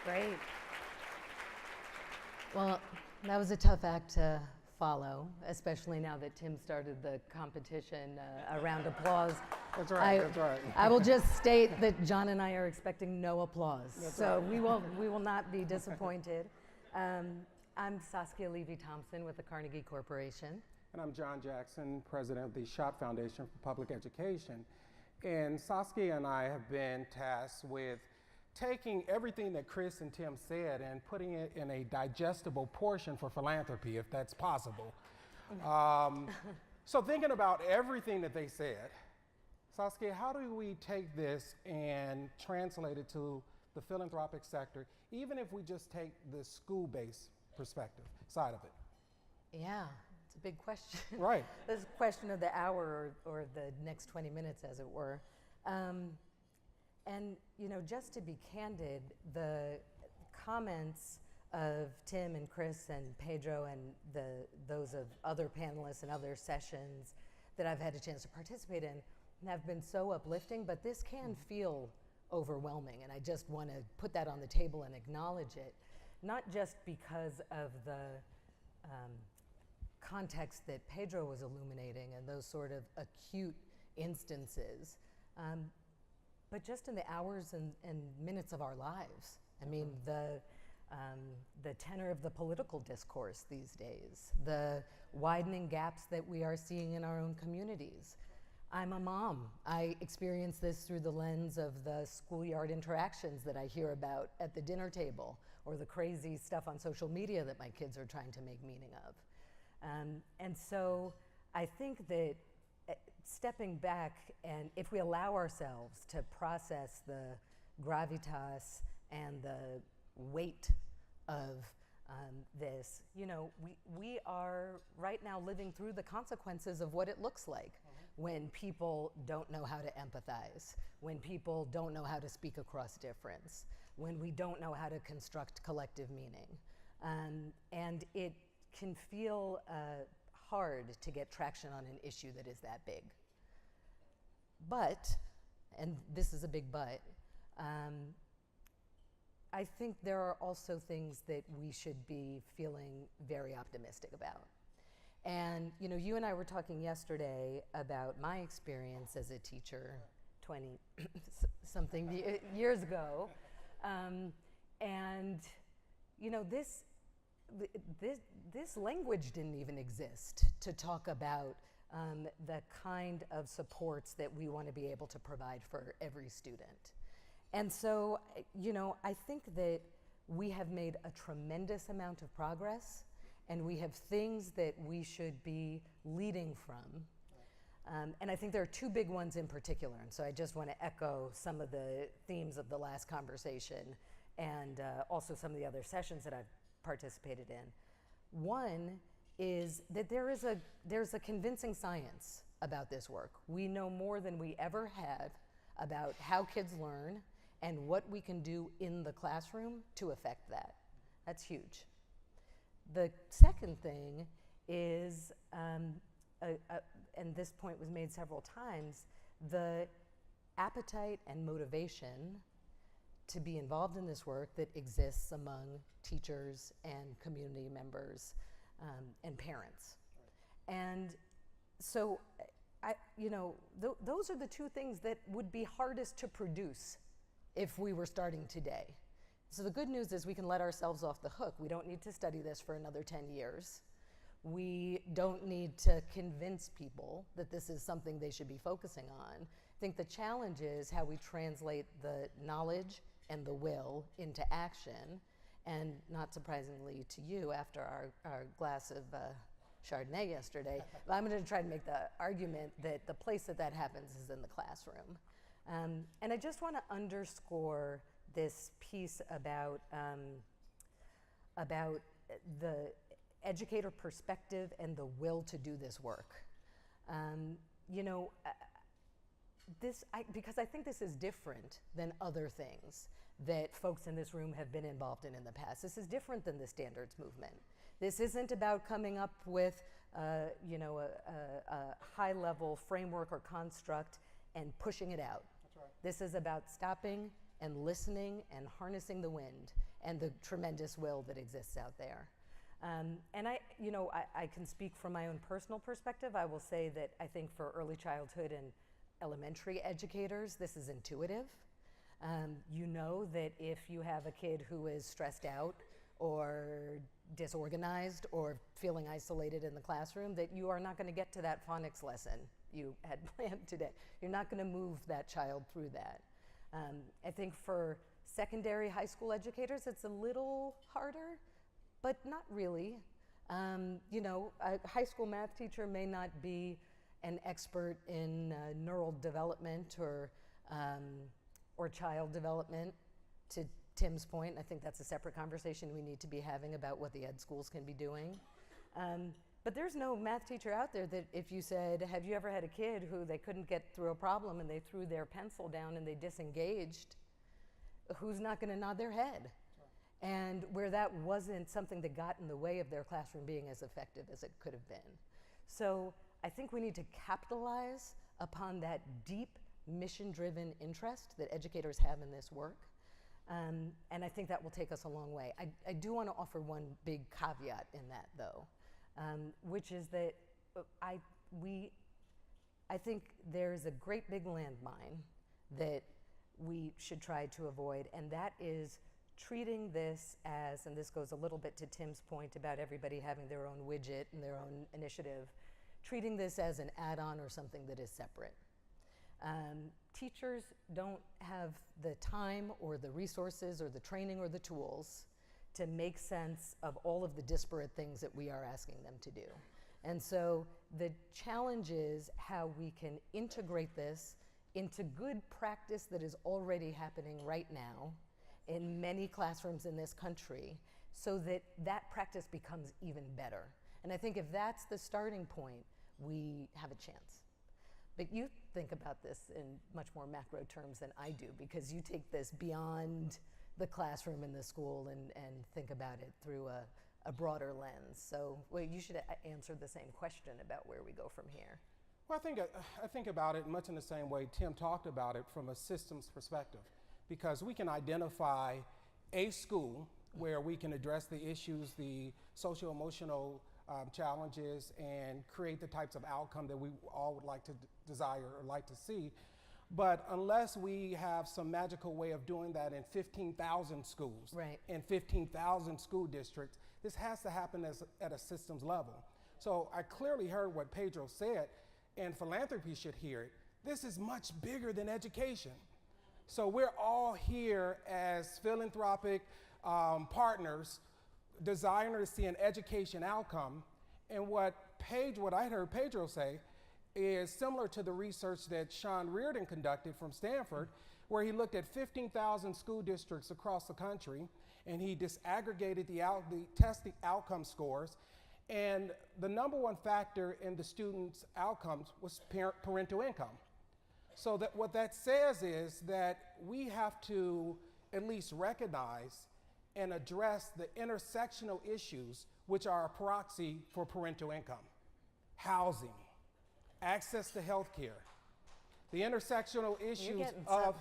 Great. Well, that was a tough act to follow, especially now that Tim started the competition. A round of applause. That's right, that's right. I will just state that John and I are expecting no applause. So we will not be disappointed. I'm Saskia Thompson with the Carnegie Corporation. And I'm John Jackson, president of the Schott Foundation for Public Education. And Saskia and I have been tasked with taking everything that Chris and Tim said and putting it in a digestible portion for philanthropy, if that's possible. So thinking about everything that they said, Saskia, how do we take this and translate it to the philanthropic sector, even if we just take the school-based perspective side of it? Yeah, it's a big question. Right. This is a question of the hour or the next 20 minutes, as it were. And, just to be candid, the comments of Tim and Chris and Pedro and those of other panelists and other sessions that I've had a chance to participate in have been so uplifting, but this can feel overwhelming, and I just want to put that on the table and acknowledge it, not just because of the context that Pedro was illuminating and those sort of acute instances, but just in the hours and minutes of our lives. I mean, the tenor of the political discourse these days, the widening gaps that we are seeing in our own communities. I'm a mom. I experience this through the lens of the schoolyard interactions that I hear about at the dinner table, or the crazy stuff on social media that my kids are trying to make meaning of. And so I think that stepping back, and if we allow ourselves to process the gravitas and the weight of this, we are right now living through the consequences of what it looks like when people don't know how to empathize, when people don't know how to speak across difference, when we don't know how to construct collective meaning. And it can feel hard to get traction on an issue that is that big. But, and this is a big but, I think there are also things that we should be feeling very optimistic about. And you and I were talking yesterday about my experience as a teacher 20 something years ago. And this language didn't even exist to talk about the kind of supports that we want to be able to provide for every student. And so, I think that we have made a tremendous amount of progress, and we have things that we should be leading from. And I think there are two big ones in particular, and so I just want to echo some of the themes of the last conversation and also some of the other sessions that I've participated in. One is that there's a convincing science about this work. We know more than we ever have about how kids learn and what we can do in the classroom to affect that. That's huge. The second thing is, and this point was made several times, the appetite and motivation to be involved in this work that exists among teachers and community members and parents. And so, those are the two things that would be hardest to produce if we were starting today. So the good news is we can let ourselves off the hook. We don't need to study this for another 10 years. We don't need to convince people that this is something they should be focusing on. I think the challenge is how we translate the knowledge and the will into action. And not surprisingly to you, after our glass of Chardonnay yesterday, I'm going to try to make the argument that the place that happens is in the classroom. And I just want to underscore this piece about the educator perspective and the will to do this work. Because I think this is different than other things that folks in this room have been involved in the past. This is different than the standards movement. This isn't about coming up with a high-level framework or construct and pushing it out. That's right. This is about stopping and listening and harnessing the wind and the tremendous will that exists out there. And I can speak from my own personal perspective. I will say that I think for early childhood and elementary educators, this is intuitive. You know that if you have a kid who is stressed out or disorganized or feeling isolated in the classroom, that you are not going to get to that phonics lesson you had planned today. You're not going to move that child through that. I think for secondary high school educators, it's a little harder, but not really. A high school math teacher may not be an expert in neural development or child development, to Tim's point, I think that's a separate conversation we need to be having about what the ed schools can be doing. But there's no math teacher out there that if you said, have you ever had a kid who they couldn't get through a problem and they threw their pencil down and they disengaged, who's not going to nod their head? And where that wasn't something that got in the way of their classroom being as effective as it could have been. So I think we need to capitalize upon that deep mission-driven interest that educators have in this work. And I think that will take us a long way. I do want to offer one big caveat in that, though, which is that I think there's a great big landmine that we should try to avoid, and that is treating this as, and this goes a little bit to Tim's point about everybody having their own widget and their own initiative, treating this as an add-on or something that is separate. Teachers don't have the time or the resources or the training or the tools to make sense of all of the disparate things that we are asking them to do. And so the challenge is how we can integrate this into good practice that is already happening right now in many classrooms in this country, so that that practice becomes even better. And I think if that's the starting point, we have a chance. But you think about this in much more macro terms than I do, because you take this beyond the classroom in the school and think about it through a broader lens. So well, you should answer the same question about where we go from here. Well, I think about it much in the same way Tim talked about it, from a systems perspective, because we can identify a school where we can address the issues, the social-emotional challenges, and create the types of outcome that we all would like to desire or like to see. But unless we have some magical way of doing that in 15,000 schools, right, in 15,000 school districts, this has to happen at a systems level. So I clearly heard what Pedro said, and philanthropy should hear it. This is much bigger than education. So we're all here as philanthropic partners, desiring to see an education outcome. And what I heard Pedro say is similar to the research that Sean Reardon conducted from Stanford, where he looked at 15,000 school districts across the country, and he disaggregated the testing outcome scores. And the number one factor in the students' outcomes was parental income. So that what that says is that we have to at least recognize and address the intersectional issues, which are a proxy for parental income: housing, access to health care, the intersectional issues of...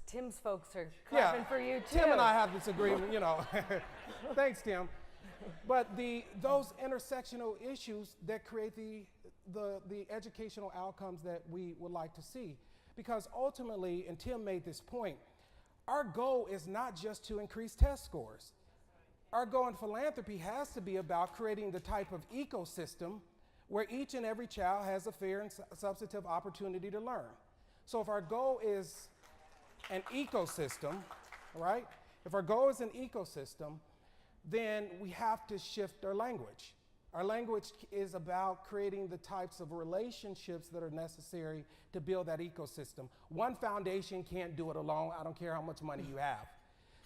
Tim's folks are clapping for you too. Tim and I have this agreement, you know. Thanks, Tim. But those intersectional issues that create the educational outcomes that we would like to see. Because ultimately, and Tim made this point, our goal is not just to increase test scores. Our goal in philanthropy has to be about creating the type of ecosystem where each and every child has a fair and substantive opportunity to learn. So if our goal is an ecosystem, right? If our goal is an ecosystem, then we have to shift our language. Our language is about creating the types of relationships that are necessary to build that ecosystem. One foundation can't do it alone. I don't care how much money you have.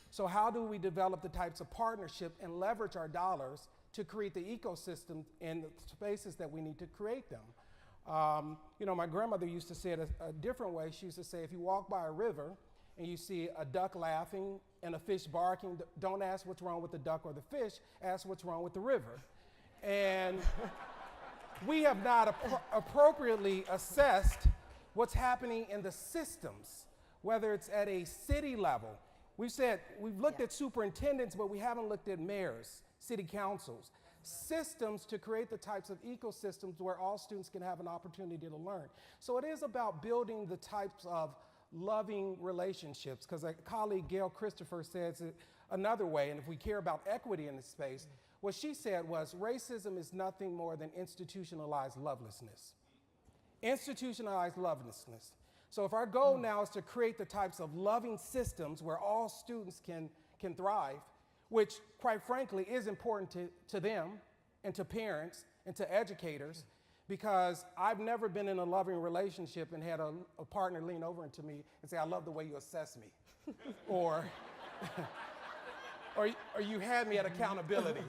So how do we develop the types of partnership and leverage our dollars to create the ecosystem and the spaces that we need to create them? You know, my grandmother used to say it a different way. She used to say, if you walk by a river and you see a duck laughing and a fish barking, don't ask what's wrong with the duck or the fish, ask what's wrong with the river. And we have not appropriately assessed what's happening in the systems, whether it's at a city level. We've looked at superintendents, but we haven't looked at mayors, city councils, systems to create the types of ecosystems where all students can have an opportunity to learn. So it is about building the types of loving relationships, because a colleague, Gail Christopher, says it another way, and if we care about equity in this space, what she said was, racism is nothing more than institutionalized lovelessness. Institutionalized lovelessness. So if our goal now is to create the types of loving systems where all students can thrive, which quite frankly is important to them and to parents and to educators, because I've never been in a loving relationship and had a partner lean over into me and say, I love the way you assess me. Or or you had me at accountability.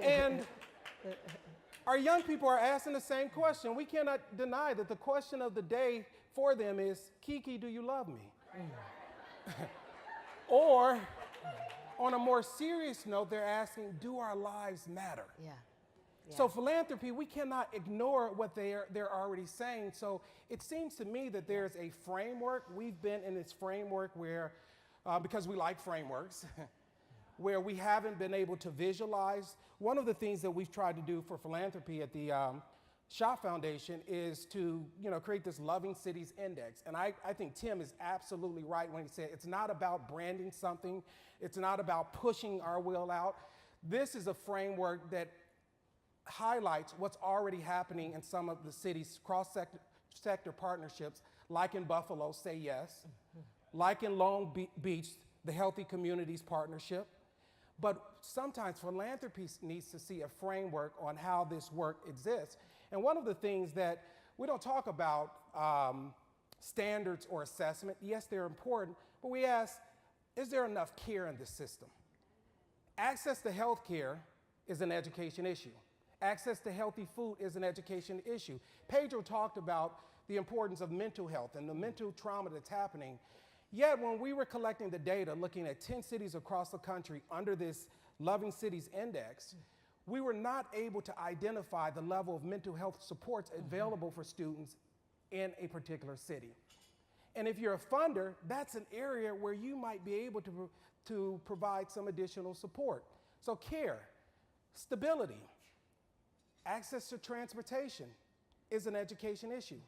And our young people are asking the same question. We cannot deny that the question of the day for them is, Kiki, do you love me? Or, on a more serious note, they're asking, do our lives matter? Yeah. Yeah. So philanthropy, we cannot ignore what they're already saying. So it seems to me that there's a framework. We've been in this framework where, because we like frameworks, where we haven't been able to visualize. One of the things that we've tried to do for philanthropy at the Schott Foundation is to create this Loving Cities Index. And I think Tim is absolutely right when he said it's not about branding something. It's not about pushing our will out. This is a framework that highlights what's already happening in some of the cities, cross-sector partnerships, like in Buffalo, Say Yes, like in Long Beach, the Healthy Communities Partnership. But sometimes philanthropy needs to see a framework on how this work exists. And one of the things that we don't talk about standards or assessment. Yes, they're important, but we ask, is there enough care in this system? Access to health care is an education issue. Access to healthy food is an education issue. Pedro talked about the importance of mental health and the mental trauma that's happening. Yet when we were collecting the data, looking at 10 cities across the country under this Loving Cities Index, we were not able to identify the level of mental health supports available for students in a particular city. And if you're a funder, that's an area where you might be able to provide some additional support. So care, stability, access to transportation is an education issue.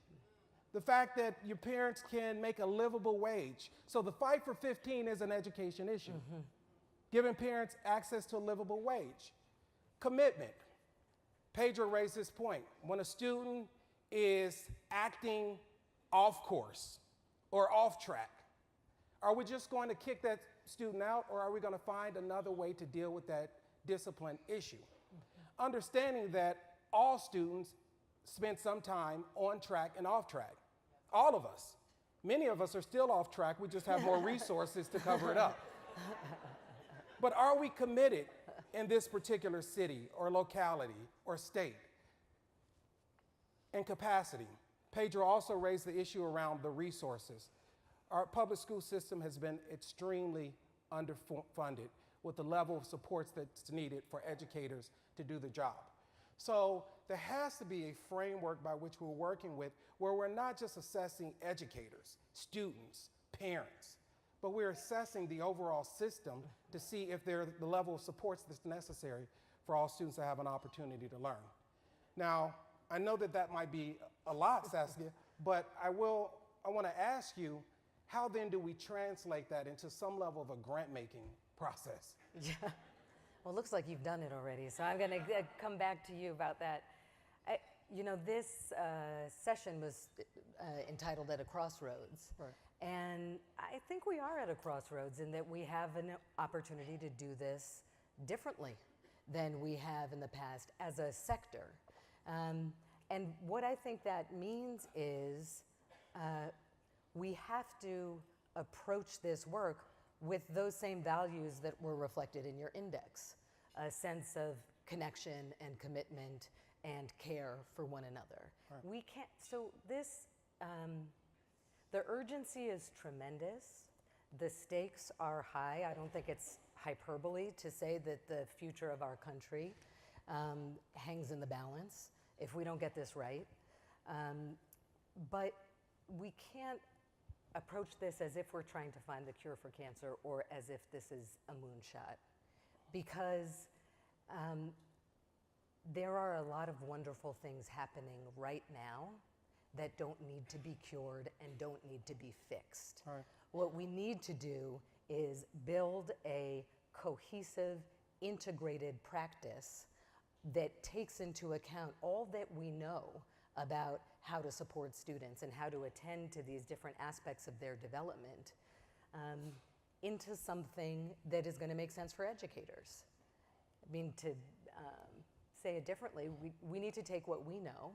The fact that your parents can make a livable wage. So the fight for 15 is an education issue. Giving parents access to a livable wage. Commitment. Pedro raised this point. When a student is acting off course or off track, are we just going to kick that student out, or are we going to find another way to deal with that discipline issue? Understanding that all students spend some time on track and off track. All of us. Many of us are still off track. We just have more resources to cover it up. But are we committed in this particular city or locality or state? And capacity. Pedro also raised the issue around the resources. Our public school system has been extremely underfunded with the level of supports that's needed for educators to do the job. So there has to be a framework by which we're working with where we're not just assessing educators, students, parents, but we're assessing the overall system to see if there's the level of supports that's necessary for all students to have an opportunity to learn. Now, I know that that might be a lot, Saskia, but I want to ask you, how then do we translate that into some level of a grant-making process? Yeah. Well, it looks like you've done it already, so I'm going to come back to you about that. This session was entitled At a Crossroads. Right. And I think we are at a crossroads in that we have an opportunity to do this differently than we have in the past as a sector. And what I think that means is we have to approach this work with those same values that were reflected in your index, a sense of connection and commitment and care for one another. Right. We can't, so this, the urgency is tremendous. The stakes are high. I don't think it's hyperbole to say that the future of our country hangs in the balance if we don't get this right. But we can't approach this as if we're trying to find the cure for cancer or as if this is a moonshot, because there are a lot of wonderful things happening right now that don't need to be cured and don't need to be fixed. All right. What we need to do is build a cohesive, integrated practice that takes into account all that we know about how to support students and how to attend to these different aspects of their development into something that is going to make sense for educators. I mean, to say it differently, we need to take what we know,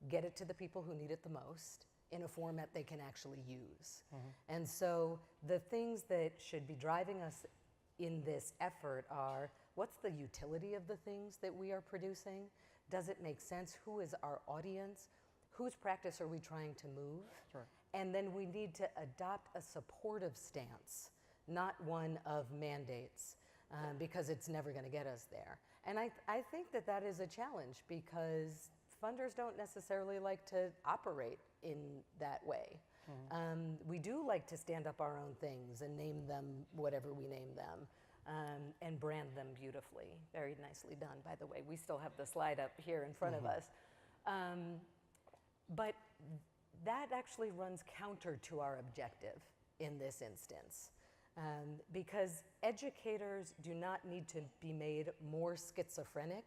get it to the people who need it the most, in a format they can actually use. And so the things that should be driving us in this effort are, what's the utility of the things that we are producing? Does it make sense? Who is our audience? Whose practice are we trying to move? Sure. And then we need to adopt a supportive stance, not one of mandates, because it's never going to get us there. And I think that that is a challenge, because funders don't necessarily like to operate in that way. We do like to stand up our own things and name them whatever we name them, and brand them beautifully. Very nicely done, by the way. We still have the slide up here in front of us. But that actually runs counter to our objective in this instance, because educators do not need to be made more schizophrenic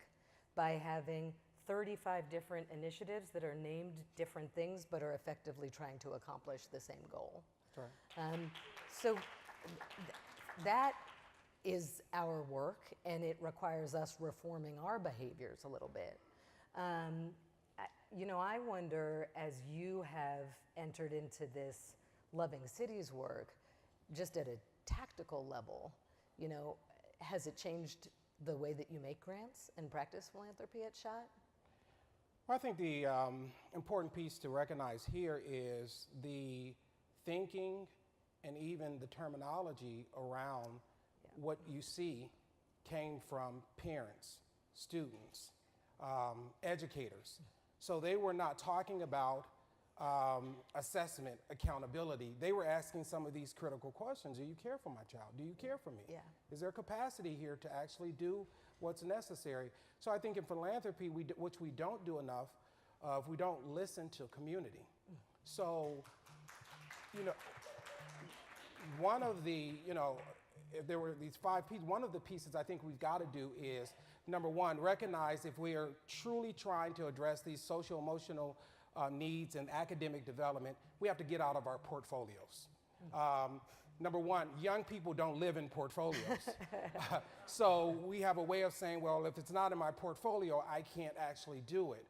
by having 35 different initiatives that are named different things but are effectively trying to accomplish the same goal. Sure. So that is our work, and it requires us reforming our behaviors a little bit. You know, I wonder, as you have entered into this Loving Cities work, just at a tactical level, you know, has it changed the way that you make grants and practice philanthropy at Schott? Well, I think the important piece to recognize here is the thinking and even the terminology around what you see came from parents, students, educators. So they were not talking about assessment, accountability. They were asking some of these critical questions. Do you care for my child? Do you care for me? Yeah. Is there capacity here to actually do what's necessary? So I think in philanthropy, which we don't do enough, we don't listen to community. So, you know, one of the, you know, if there were these 5 pieces, one of the pieces I think we've got to do is, number one, recognize if we are truly trying to address these social-emotional needs and academic development, we have to get out of our portfolios. Number one, young people don't live in portfolios. So we have a way of saying, well, if it's not in my portfolio, I can't actually do it.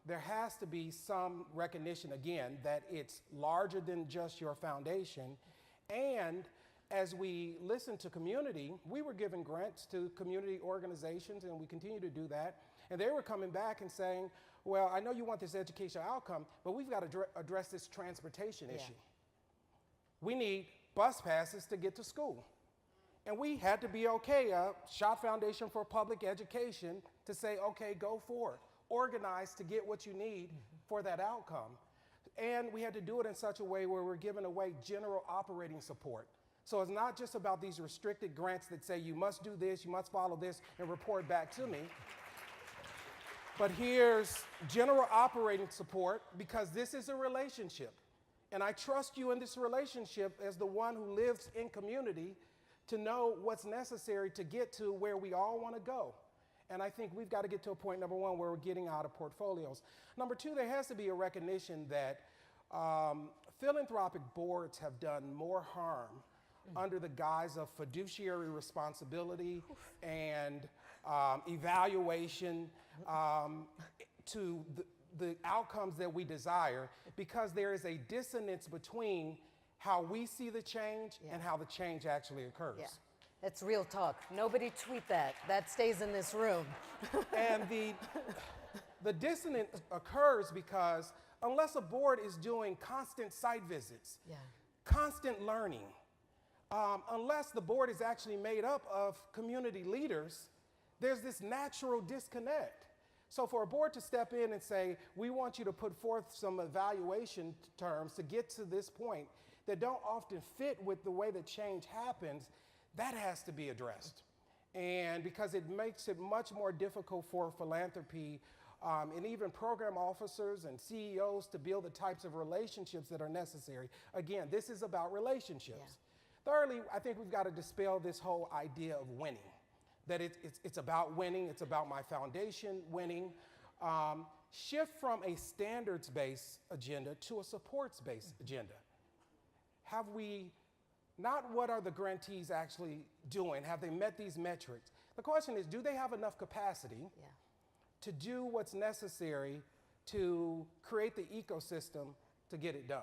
There has to be some recognition, again, that it's larger than just your foundation. And as we listen to community, we were giving grants to community organizations, and we continue to do that. And they were coming back and saying, well, I know you want this educational outcome, but we've got to address this transportation issue. We need bus passes to get to school. And we had to be okay, Schott Foundation for Public Education, to say, okay, go for it. Organize to get what you need for that outcome. And we had to do it in such a way where we're giving away general operating support. So it's not just about these restricted grants that say you must do this, you must follow this, and report back to me. But here's general operating support, because this is a relationship. And I trust you in this relationship as the one who lives in community to know what's necessary to get to where we all want to go. And I think we've got to get to a point, number one, where we're getting out of portfolios. Number two, there has to be a recognition that philanthropic boards have done more harm under the guise of fiduciary responsibility and evaluation to the outcomes that we desire, because there is a dissonance between how we see the change and how the change actually occurs. Yeah, that's real talk. Nobody tweet that. That stays in this room. And the dissonance occurs because unless a board is doing constant site visits, constant learning, unless the board is actually made up of community leaders, there's this natural disconnect. So for a board to step in and say, we want you to put forth some evaluation terms to get to this point that don't often fit with the way that change happens, that has to be addressed. And because it makes it much more difficult for philanthropy and even program officers and CEOs to build the types of relationships that are necessary. Again, this is about relationships. Thirdly, I think we've got to dispel this whole idea of winning, that it's about winning, it's about my foundation winning. Shift from a standards-based agenda to a supports-based agenda. Have we, not what are the grantees actually doing, have they met these metrics? The question is, do they have enough capacity to do what's necessary to create the ecosystem to get it done.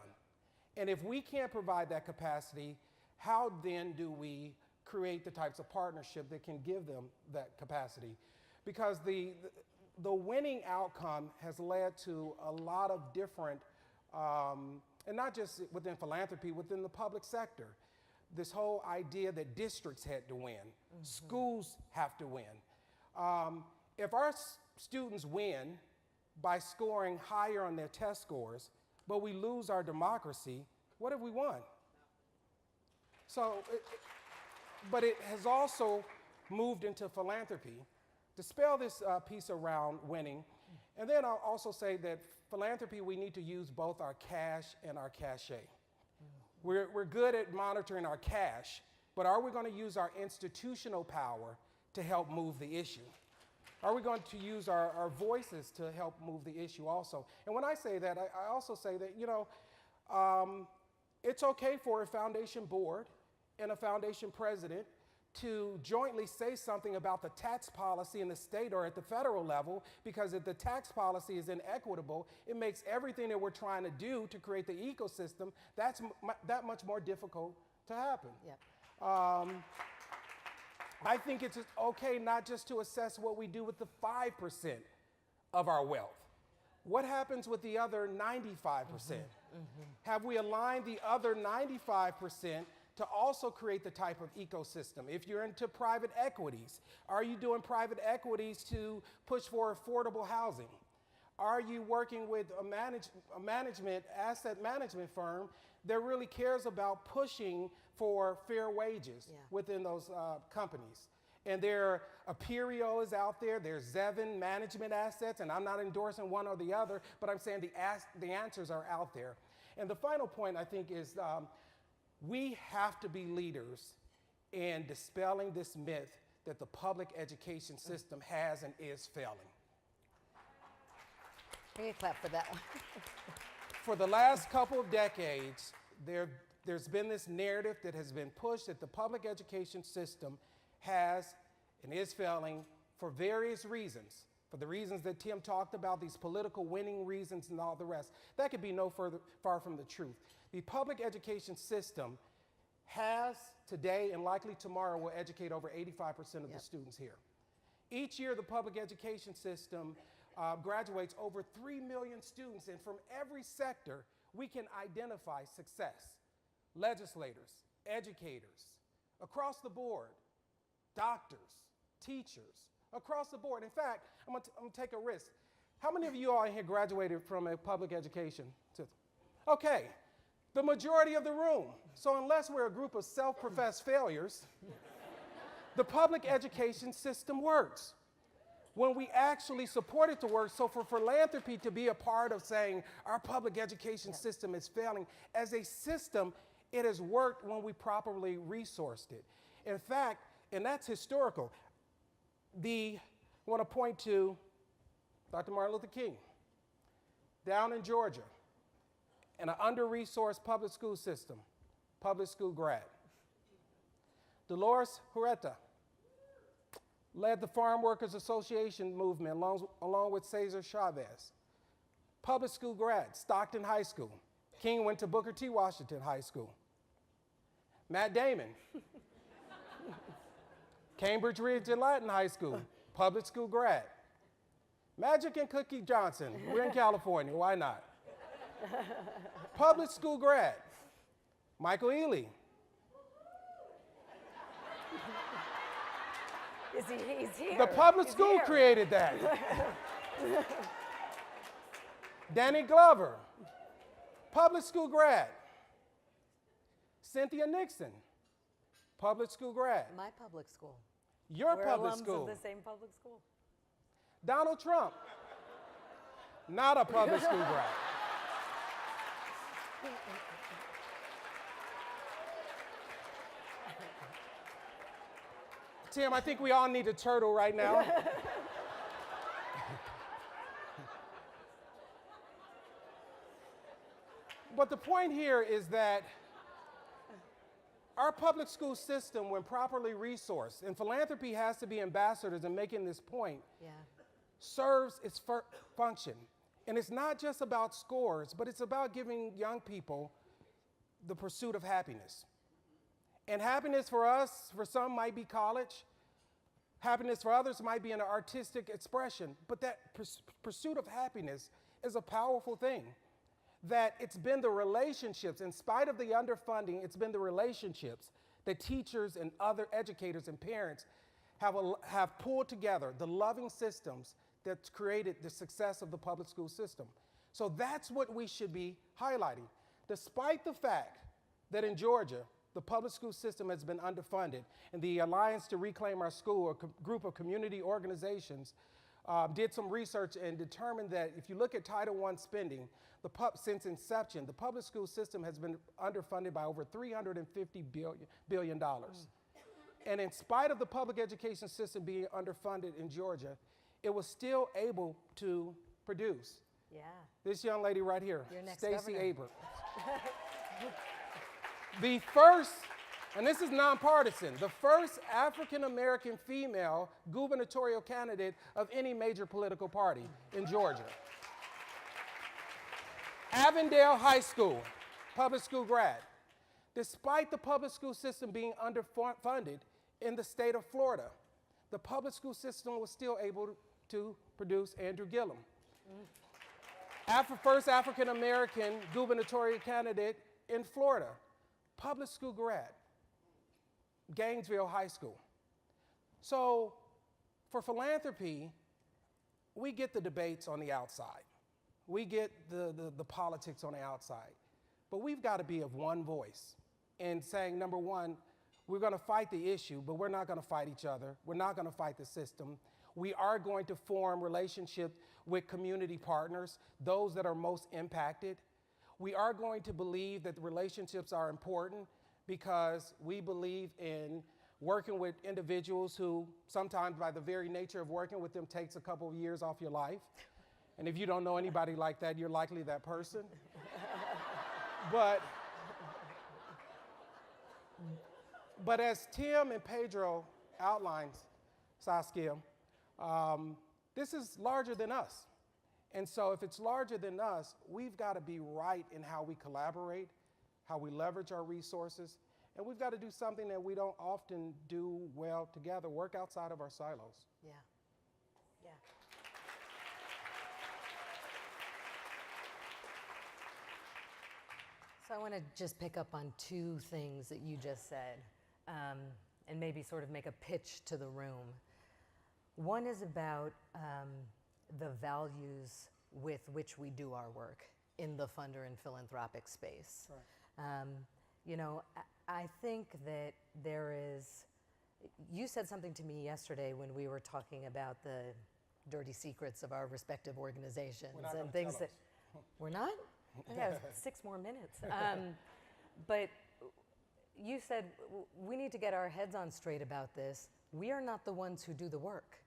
And if we can't provide that capacity, how then do we create the types of partnership that can give them that capacity? Because the winning outcome has led to a lot of different, and not just within philanthropy, within the public sector. This whole idea that districts had to win, schools have to win. If our students win by scoring higher on their test scores, but we lose our democracy, what have we won? So, but it has also moved into philanthropy. To spell this piece around winning, and then I'll also say that philanthropy, we need to use both our cash and our cachet. We're good at monitoring our cash, but are we going to use our institutional power to help move the issue? Are we going to use our voices to help move the issue also? And when I say that, I also say that, you know, it's okay for a foundation board and a foundation president to jointly say something about the tax policy in the state or at the federal level, because if the tax policy is inequitable, it makes everything that we're trying to do to create the ecosystem that much more difficult to happen. Yep. I think it's okay not just to assess what we do with the 5% of our wealth. What happens with the other 95%? Have we aligned the other 95% to also create the type of ecosystem? If you're into private equities, are you doing private equities to push for affordable housing? Are you working with a asset management firm that really cares about pushing for fair wages within those companies? And there, Aperio is out there, there's Zevin management assets, and I'm not endorsing one or the other, but I'm saying the answers are out there. And the final point, I think, is we have to be leaders in dispelling this myth that the public education system has and is failing. Give me a clap for that one. For the last couple of decades, there's been this narrative that has been pushed that the public education system has and is failing for various reasons. For the reasons that Tim talked about, these political winning reasons and all the rest. That could be far from the truth. The public education system has today and likely tomorrow will educate over 85% of the students here. Each year, the public education system graduates over 3 million students, and from every sector, we can identify success. Legislators, educators, across the board, doctors, teachers, across the board. In fact, I'm gonna take a risk. How many of you all in here graduated from a public education system? Okay, the majority of the room. So unless we're a group of self-professed failures, the public education system works. When we actually support it to work, so for philanthropy to be a part of saying our public education system is failing, as a system, it has worked when we properly resourced it. In fact, and that's historical. I want to point to Dr. Martin Luther King, down in Georgia, in an under-resourced public school system, public school grad. Dolores Huerta led the Farm Workers Association movement along with Cesar Chavez. Public school grad, Stockton High School. King went to Booker T. Washington High School. Matt Damon, Cambridge Ridge and Latin High School, public school grad. Magic and Cookie Johnson, we're in California, why not? Public school grad. Michael Ealy. He's here. The public school created that. Danny Glover, public school grad. Cynthia Nixon, public school grad. My public school. Your We're public alums school. of the same public school. Donald Trump, not a public school grad. Tim, I think we all need a turtle right now. But the point here is that our public school system, when properly resourced, and philanthropy has to be ambassadors in making this point, serves its function. And it's not just about scores, but it's about giving young people the pursuit of happiness. And happiness for us, for some, might be college. Happiness for others might be an artistic expression. But that pursuit of happiness is a powerful thing. That it's been the relationships, in spite of the underfunding, it's been the relationships that teachers and other educators and parents have pulled together, the loving systems that's created the success of the public school system. So that's what we should be highlighting. Despite the fact that in Georgia, the public school system has been underfunded, and the Alliance to Reclaim Our School, a group of community organizations, did some research and determined that if you look at Title I spending, since inception, the public school system has been underfunded by over $350 billion. And in spite of the public education system being underfunded in Georgia, it was still able to produce. Yeah. This young lady right here, Your next Stacey governor. Aber. The first, and this is nonpartisan, the first African-American female gubernatorial candidate of any major political party in Georgia. Avondale High School, public school grad. Despite the public school system being underfunded in the state of Florida, the public school system was still able to produce Andrew Gillum. First African-American gubernatorial candidate in Florida, public school grad, Gainesville High School. So for philanthropy, we get the debates on the outside. We get the politics on the outside. But we've got to be of one voice in saying, number one, we're going to fight the issue, but we're not going to fight each other. We're not going to fight the system. We are going to form relationships with community partners, those that are most impacted. We are going to believe that the relationships are important because we believe in working with individuals who sometimes by the very nature of working with them takes a couple of years off your life. And if you don't know anybody like that, you're likely that person. But as Tim and Pedro outlined, Saskia, this is larger than us. And so if it's larger than us, we've got to be right in how we collaborate, how we leverage our resources, and we've got to do something that we don't often do well together, work outside of our silos. Yeah. Yeah. So I want to just pick up on two things that you just said, and maybe sort of make a pitch to the room. One is about the values with which we do our work in the funder and philanthropic space. Right. You know, I think that there is, you said something to me yesterday when we were talking about the dirty secrets of our respective organizations and things that, we're not? I have 6 more minutes. But you said we need to get our heads on straight about this. We are not the ones who do the work.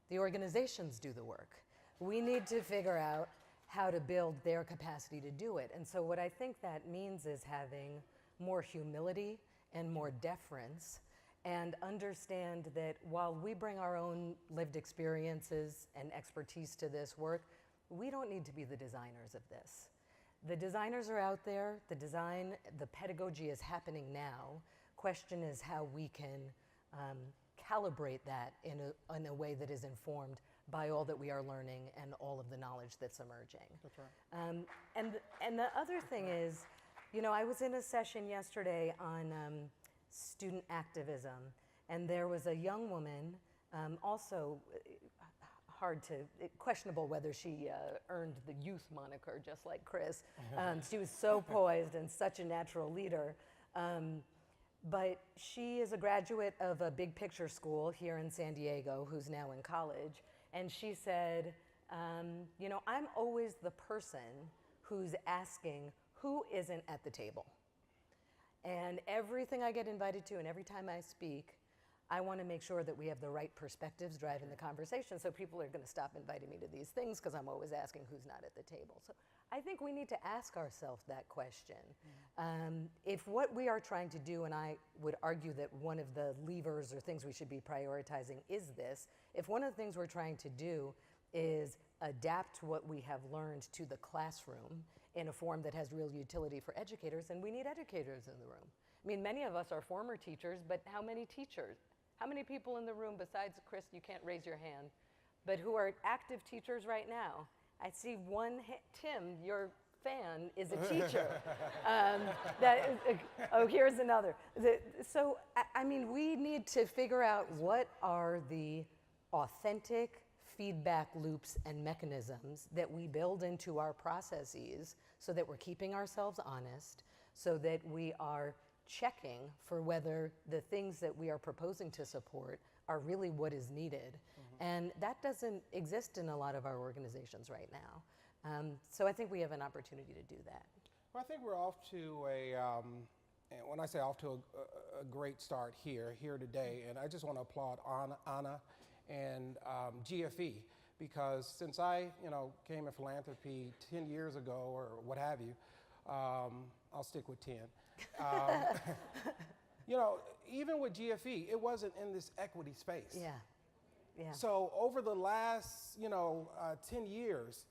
The organizations do the work. We need to figure out how to build their capacity to do it. And so what I think that means is having more humility and more deference, and understand that while we bring our own lived experiences and expertise to this work, we don't need to be the designers of this. The designers are out there, the pedagogy is happening now. Question is how we can calibrate that in a way that is informed by all that we are learning and all of the knowledge that's emerging. That's right. And the other thing is, you know, I was in a session yesterday on student activism, and there was a young woman, also questionable whether she earned the youth moniker, just like Chris. She was so poised and such a natural leader. But she is a graduate of a big picture school here in San Diego, who's now in college. And she said, you know, I'm always the person who's asking who isn't at the table. And everything I get invited to and every time I speak, I want to make sure that we have the right perspectives driving the conversation, so people are going to stop inviting me to these things because I'm always asking who's not at the table. So I think we need to ask ourselves that question. If what we are trying to do, and I would argue that one of the levers or things we should be prioritizing is this, if one of the things we're trying to do is adapt what we have learned to the classroom in a form that has real utility for educators, and we need educators in the room. I mean, many of us are former teachers, but how many teachers? How many people in the room besides Chris, you can't raise your hand, but who are active teachers right now? I see one, Tim, your fan is a teacher. Here's another. So, I mean, we need to figure out what are the authentic feedback loops and mechanisms that we build into our processes so that we're keeping ourselves honest, so that we are checking for whether the things that we are proposing to support are really what is needed. And that doesn't exist in a lot of our organizations right now. So I think we have an opportunity to do that. Well, I think we're off to and when I say off to a great start here today, and I just want to applaud Anna and GFE, because since I, came in philanthropy 10 years ago or what have you, I'll stick with 10. Even with GFE, it wasn't in this equity space. Yeah. So over the last, 10 years,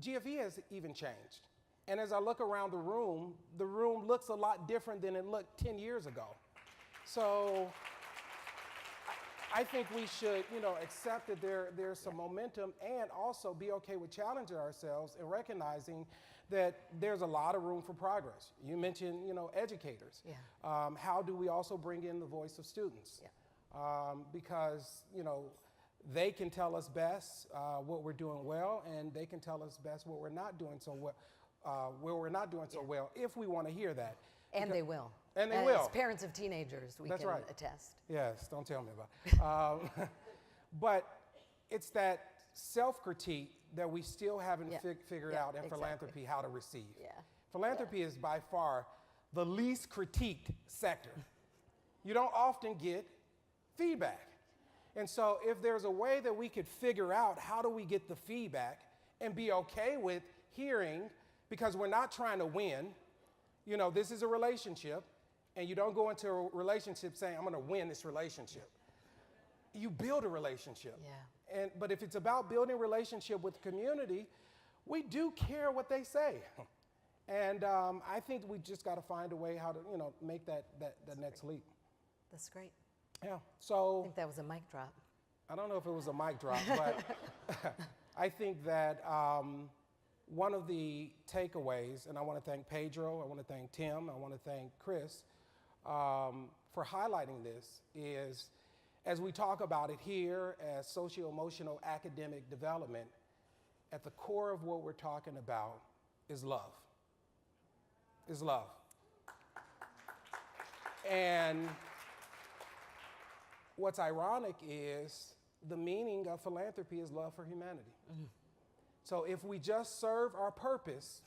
GFE has even changed. And as I look around the room looks a lot different than it looked 10 years ago. So I think we should, accept that there's some momentum, and also be okay with challenging ourselves and recognizing that there's a lot of room for progress. You mentioned, educators. Yeah. How do we also bring in the voice of students? Yeah. Because, they can tell us best what we're doing well, and they can tell us best what we're not doing so well, where we're not doing so well, if we want to hear that. And they will. And they will. As parents of teenagers, we That's can right. attest. Yes, don't tell me about it. But it's that self-critique that we still haven't figured out in philanthropy how to receive. Yeah. Philanthropy is by far the least critiqued sector. You don't often get feedback. And so if there's a way that we could figure out how do we get the feedback and be okay with hearing, because we're not trying to win, this is a relationship, and you don't go into a relationship saying, I'm gonna win this relationship. You build a relationship. Yeah. But if it's about building a relationship with the community, we do care what they say. And I think we just gotta find a way how to, make that next leap. That's great. Yeah, I so think that was a mic drop. I don't know if it was a mic drop, but I think that one of the takeaways, and I want to thank Pedro, I want to thank Tim, I want to thank Chris for highlighting this, is as we talk about it here as socio-emotional academic development, at the core of what we're talking about is love. Is love. And what's ironic is the meaning of philanthropy is love for humanity. Mm-hmm. So if we just serve our purpose,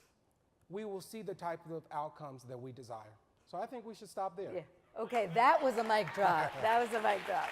we will see the type of outcomes that we desire. So I think we should stop there. Yeah. Okay, that was a mic drop. That was a mic drop.